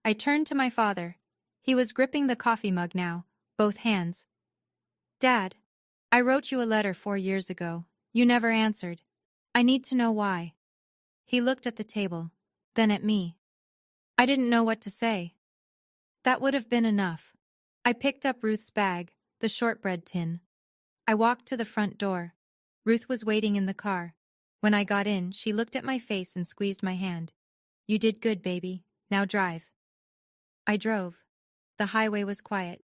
I turned to my father. He was gripping the coffee mug now, both hands. Dad, I wrote you a letter 4 years ago. You never answered. I need to know why. He looked at the table, then at me. I didn't know what to say. That would have been enough. I picked up Ruth's bag, the shortbread tin. I walked to the front door. Ruth was waiting in the car. When I got in, she looked at my face and squeezed my hand. You did good, baby. Now drive. I drove. The highway was quiet.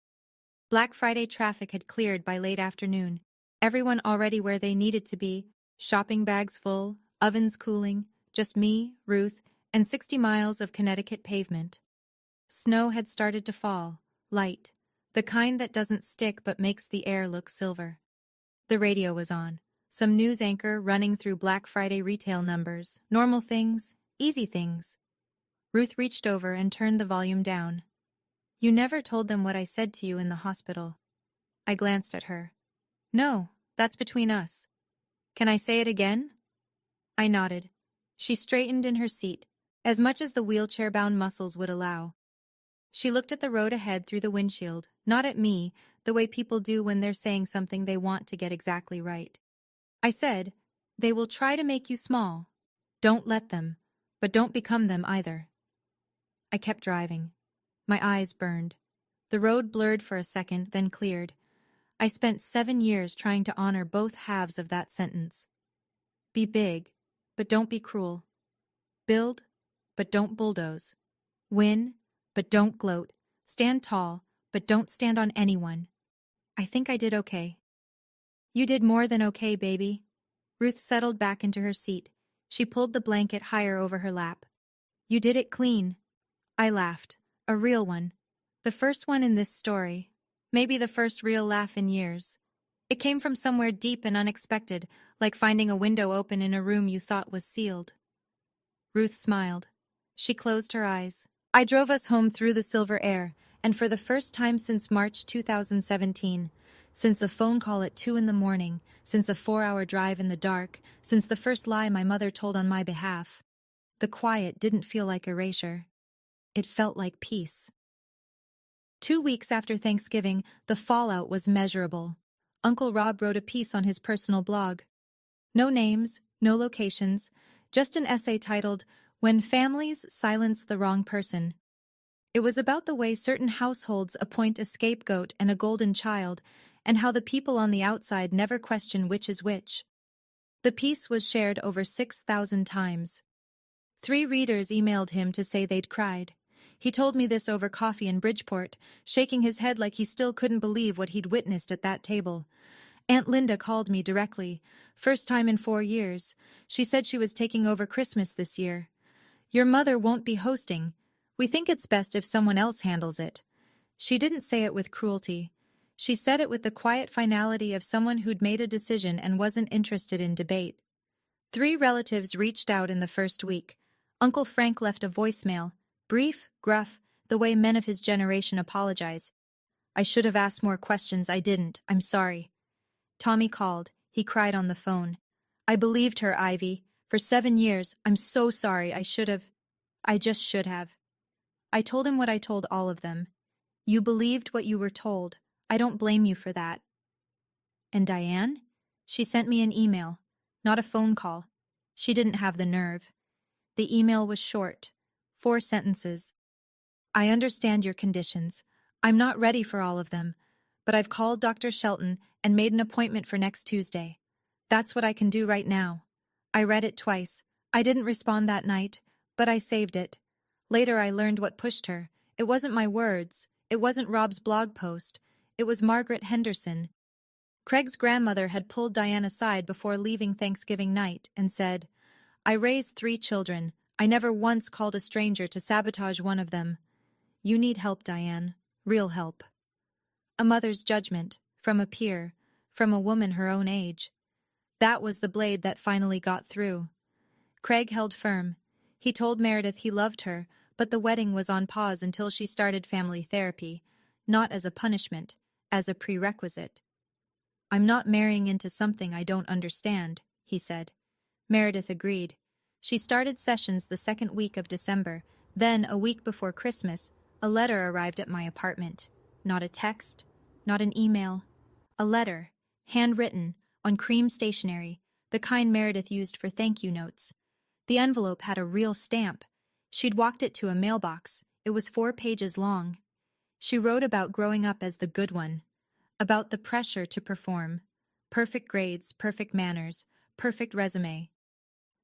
Black Friday traffic had cleared by late afternoon. Everyone already where they needed to be, shopping bags full, ovens cooling, just me, Ruth, and 60 miles of Connecticut pavement. Snow had started to fall, light, the kind that doesn't stick but makes the air look silver. The radio was on, some news anchor running through Black Friday retail numbers, normal things, easy things. Ruth reached over and turned the volume down. You never told them what I said to you in the hospital. I glanced at her. No, that's between us. Can I say it again? I nodded. She straightened in her seat, as much as the wheelchair-bound muscles would allow. She looked at the road ahead through the windshield, not at me, the way people do when they're saying something they want to get exactly right. I said, they will try to make you small. Don't let them, but don't become them either. I kept driving. My eyes burned. The road blurred for a second, then cleared. I spent 7 years trying to honor both halves of that sentence. Be big, but don't be cruel. Build, but don't bulldoze. Win, but don't gloat. Stand tall, but don't stand on anyone. I think I did okay. You did more than okay, baby. Ruth settled back into her seat. She pulled the blanket higher over her lap. You did it clean. I laughed. A real one. The first one in this story. Maybe the first real laugh in years. It came from somewhere deep and unexpected, like finding a window open in a room you thought was sealed. Ruth smiled. She closed her eyes. I drove us home through the silver air, and for the first time since March 2017, since a phone call at 2 a.m, since a 4-hour drive in the dark, since the first lie my mother told on my behalf, the quiet didn't feel like erasure. It felt like peace. 2 weeks after Thanksgiving, the fallout was measurable. Uncle Rob wrote a piece on his personal blog. No names, no locations, just an essay titled, When Families Silence the Wrong Person. It was about the way certain households appoint a scapegoat and a golden child, and how the people on the outside never question which is which. The piece was shared over 6,000 times. 3 readers emailed him to say they'd cried. He told me this over coffee in Bridgeport, shaking his head like he still couldn't believe what he'd witnessed at that table. Aunt Linda called me directly. First time in 4 years. She said she was taking over Christmas this year. Your mother won't be hosting. We think it's best if someone else handles it. She didn't say it with cruelty. She said it with the quiet finality of someone who'd made a decision and wasn't interested in debate. 3 relatives reached out in the first week. Uncle Frank left a voicemail. Brief, gruff, the way men of his generation apologize. I should have asked more questions, I didn't, I'm sorry. Tommy called. He cried on the phone. I believed her, Ivy. For 7 years, I'm so sorry, I just should have. I told him what I told all of them. You believed what you were told. I don't blame you for that. And Diane? She sent me an email, not a phone call. She didn't have the nerve. The email was short, 4 sentences. I understand your conditions. I'm not ready for all of them, but I've called Dr. Shelton and made an appointment for next Tuesday. That's what I can do right now. I read it twice. I didn't respond that night, but I saved it. Later I learned what pushed her. It wasn't my words. It wasn't Rob's blog post. It was Margaret Henderson. Craig's grandmother had pulled Diane aside before leaving Thanksgiving night and said, "I raised 3 children. I never once called a stranger to sabotage one of them. You need help, Diane. Real help." A mother's judgment, from a peer, from a woman her own age. That was the blade that finally got through. Craig held firm. He told Meredith he loved her, but the wedding was on pause until she started family therapy, not as a punishment, as a prerequisite. "I'm not marrying into something I don't understand," he said. Meredith agreed. She started sessions the second week of December. Then, a week before Christmas, a letter arrived at my apartment. Not a text, not an email. A letter, handwritten, on cream stationery, the kind Meredith used for thank you notes. The envelope had a real stamp. She'd walked it to a mailbox. It was 4 pages long. She wrote about growing up as the good one, about the pressure to perform. Perfect grades, perfect manners, perfect resume.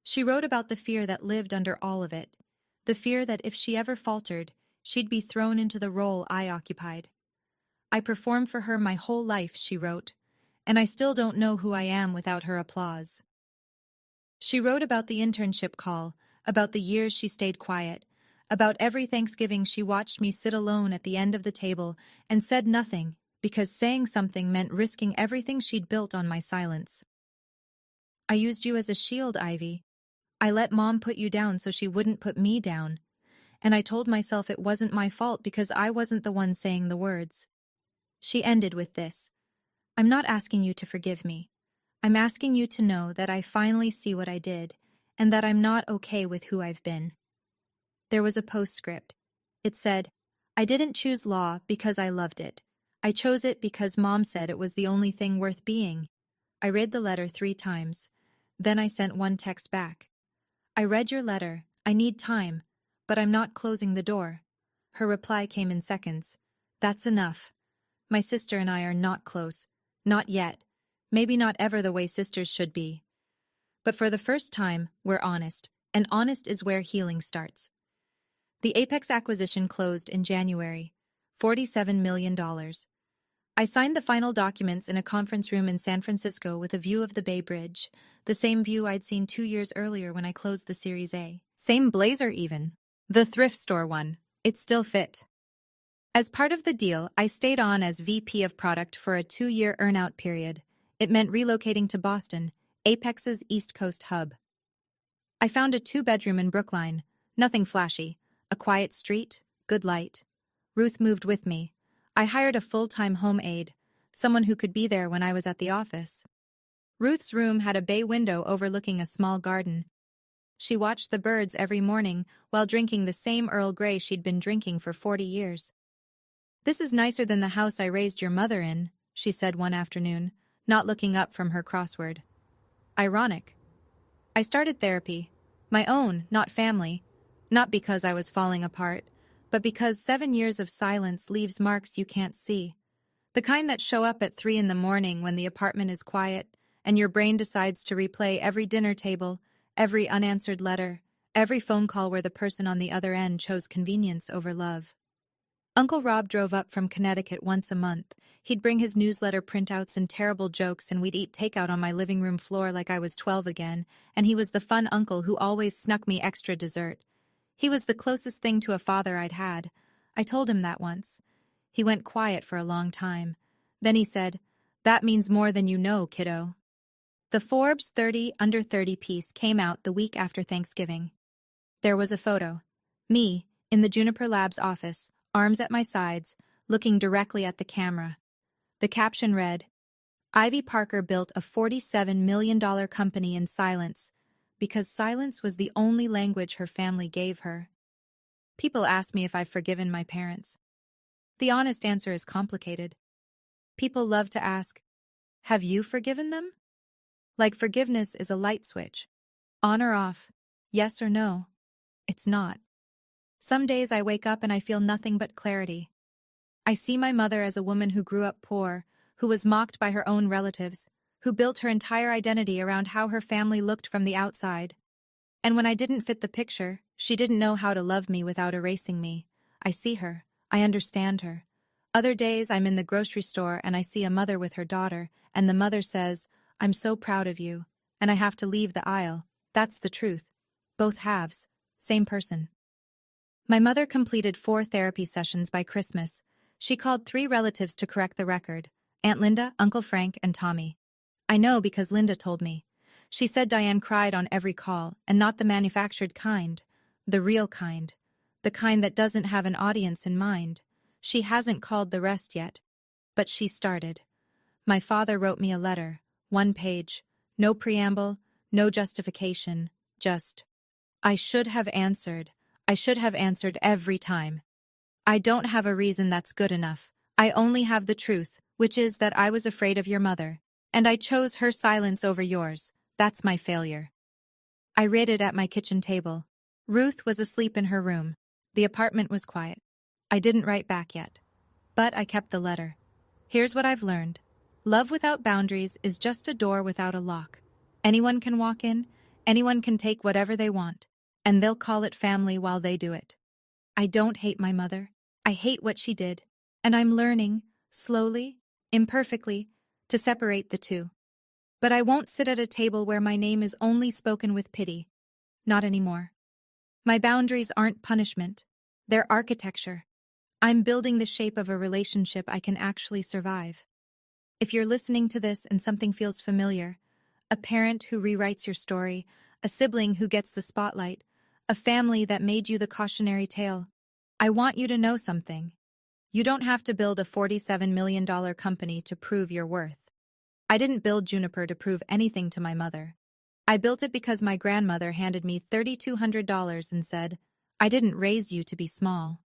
She wrote about the fear that lived under all of it, the fear that if she ever faltered, she'd be thrown into the role I occupied. "I performed for her my whole life," she wrote, "and I still don't know who I am without her applause." She wrote about the internship call, about the years she stayed quiet, about every Thanksgiving she watched me sit alone at the end of the table and said nothing, because saying something meant risking everything she'd built on my silence. "I used you as a shield, Ivy. I let Mom put you down so she wouldn't put me down. And I told myself it wasn't my fault because I wasn't the one saying the words." She ended with this: "I'm not asking you to forgive me. I'm asking you to know that I finally see what I did, and that I'm not okay with who I've been." There was a postscript. It said, "I didn't choose law because I loved it. I chose it because Mom said it was the only thing worth being." I read the letter 3 times. Then I sent one text back. "I read your letter. I need time, but I'm not closing the door." Her reply came in seconds. "That's enough. My sister and I are not close. Not yet. Maybe not ever the way sisters should be. But for the first time, we're honest, and honest is where healing starts." The Apex acquisition closed in January. $47 million. I signed the final documents in a conference room in San Francisco with a view of the Bay Bridge, the same view I'd seen 2 years earlier when I closed the Series A. Same blazer even. The thrift store one. It still fit. As part of the deal, I stayed on as VP of Product for a 2-year earn-out period. It meant relocating to Boston, Apex's East Coast hub. I found a 2-bedroom in Brookline. Nothing flashy. A quiet street, good light. Ruth moved with me. I hired a full-time home aide, someone who could be there when I was at the office. Ruth's room had a bay window overlooking a small garden. She watched the birds every morning while drinking the same Earl Grey she'd been drinking for 40 years. "This is nicer than the house I raised your mother in," she said one afternoon, not looking up from her crossword. Ironic. I started therapy. My own, not family. Not because I was falling apart, but because 7 years of silence leaves marks you can't see. The kind that show up at 3 in the morning when the apartment is quiet, and your brain decides to replay every dinner table, every unanswered letter, every phone call where the person on the other end chose convenience over love. Uncle Rob drove up from Connecticut once a month. He'd bring his newsletter printouts and terrible jokes, and we'd eat takeout on my living room floor like I was 12 again, and he was the fun uncle who always snuck me extra dessert. He was the closest thing to a father I'd had. I told him that once. He went quiet for a long time. Then he said, "That means more than you know, kiddo." The Forbes 30 Under 30 piece came out the week after Thanksgiving. There was a photo. Me, in the Juniper Labs office, arms at my sides, looking directly at the camera. The caption read, "Ivy Parker built a $47 million company in silence, because silence was the only language her family gave her." People ask me if I've forgiven my parents. The honest answer is complicated. People love to ask, "Have you forgiven them?" Like forgiveness is a light switch. On or off, yes or no. It's not. Some days I wake up and I feel nothing but clarity. I see my mother as a woman who grew up poor, who was mocked by her own relatives, who built her entire identity around how her family looked from the outside. And when I didn't fit the picture, she didn't know how to love me without erasing me. I see her. I understand her. Other days I'm in the grocery store and I see a mother with her daughter, and the mother says, "I'm so proud of you," and I have to leave the aisle. That's the truth. Both halves. Same person. My mother completed 4 therapy sessions by Christmas. She called 3 relatives to correct the record: Aunt Linda, Uncle Frank, and Tommy. I know because Linda told me. She said Diane cried on every call, and not the manufactured kind. The real kind. The kind that doesn't have an audience in mind. She hasn't called the rest yet. But she started. My father wrote me a letter. 1 page. No preamble, no justification. Just, I should have answered. I should have answered every time. I don't have a reason that's good enough. I only have the truth, which is that I was afraid of your mother, and I chose her silence over yours. That's my failure. I read it at my kitchen table. Ruth was asleep in her room. The apartment was quiet. I didn't write back yet. But I kept the letter. Here's what I've learned. Love without boundaries is just a door without a lock. Anyone can walk in, anyone can take whatever they want, and they'll call it family while they do it. I don't hate my mother. I hate what she did. And I'm learning, slowly, imperfectly, to separate the two. But I won't sit at a table where my name is only spoken with pity. Not anymore. My boundaries aren't punishment. They're architecture. I'm building the shape of a relationship I can actually survive. If you're listening to this and something feels familiar, a parent who rewrites your story, a sibling who gets the spotlight, a family that made you the cautionary tale, I want you to know something. You don't have to build a $47 million company to prove your worth. I didn't build Juniper to prove anything to my mother. I built it because my grandmother handed me $3,200 and said, "I didn't raise you to be small."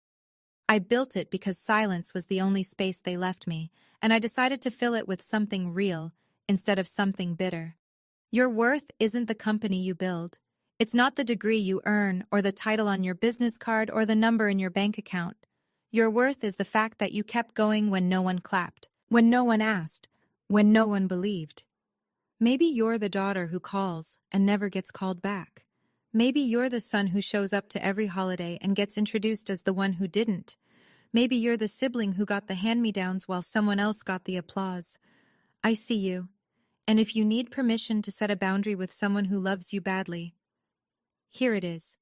I built it because silence was the only space they left me, and I decided to fill it with something real instead of something bitter. Your worth isn't the company you build. It's not the degree you earn or the title on your business card or the number in your bank account. Your worth is the fact that you kept going when no one clapped, when no one asked, when no one believed. Maybe you're the daughter who calls and never gets called back. Maybe you're the son who shows up to every holiday and gets introduced as the one who didn't. Maybe you're the sibling who got the hand-me-downs while someone else got the applause. I see you. And if you need permission to set a boundary with someone who loves you badly, here it is.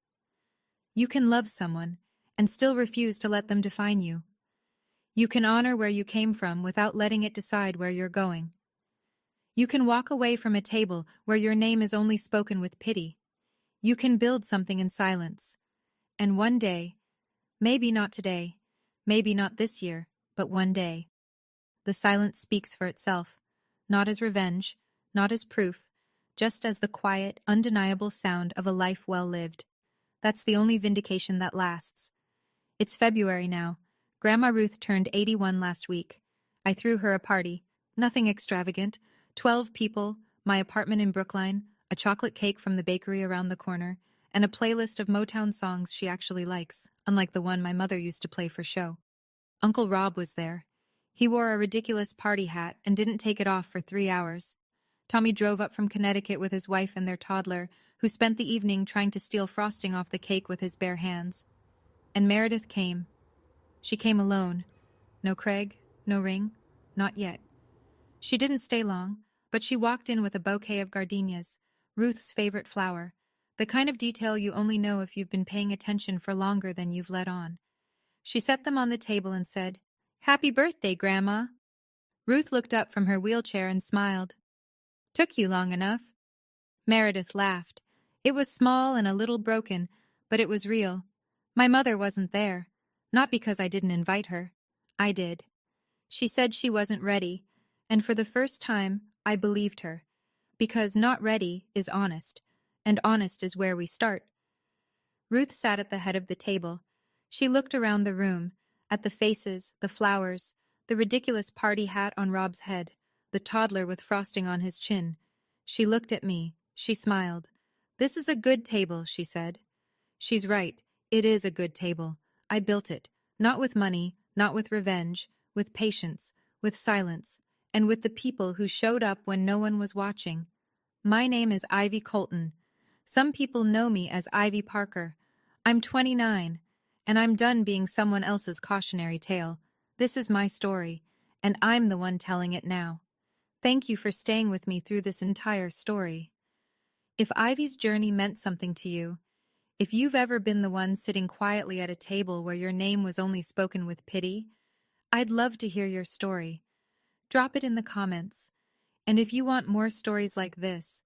You can love someone and still refuse to let them define you. You can honor where you came from without letting it decide where you're going. You can walk away from a table where your name is only spoken with pity. You can build something in silence. And one day, maybe not today, maybe not this year, but one day, the silence speaks for itself, not as revenge, not as proof, just as the quiet, undeniable sound of a life well lived. That's the only vindication that lasts. It's February now. Grandma Ruth turned 81 last week. I threw her a party. Nothing extravagant. 12 people, my apartment in Brookline, a chocolate cake from the bakery around the corner, and a playlist of Motown songs she actually likes, unlike the one my mother used to play for show. Uncle Rob was there. He wore a ridiculous party hat and didn't take it off for 3 hours. Tommy drove up from Connecticut with his wife and their toddler, who spent the evening trying to steal frosting off the cake with his bare hands. And Meredith came. She came alone. No Craig, no ring, not yet. She didn't stay long, but she walked in with a bouquet of gardenias, Ruth's favorite flower, the kind of detail you only know if you've been paying attention for longer than you've let on. She set them on the table and said, "Happy birthday, Grandma." Ruth looked up from her wheelchair and smiled. "Took you long enough." Meredith laughed. It was small and a little broken, but it was real. My mother wasn't there. Not because I didn't invite her. I did. She said she wasn't ready, and for the first time, I believed her. Because not ready is honest, and honest is where we start. Ruth sat at the head of the table. She looked around the room, at the faces, the flowers, the ridiculous party hat on Rob's head, the toddler with frosting on his chin. She looked at me. She smiled. "This is a good table," she said. She's right. It is a good table. I built it. Not with money, not with revenge, with patience, with silence, and with the people who showed up when no one was watching. My name is Ivy Colton. Some people know me as Ivy Parker. I'm 29, and I'm done being someone else's cautionary tale. This is my story, and I'm the one telling it now. Thank you for staying with me through this entire story. If Ivy's journey meant something to you, if you've ever been the one sitting quietly at a table where your name was only spoken with pity, I'd love to hear your story. Drop it in the comments. And if you want more stories like this,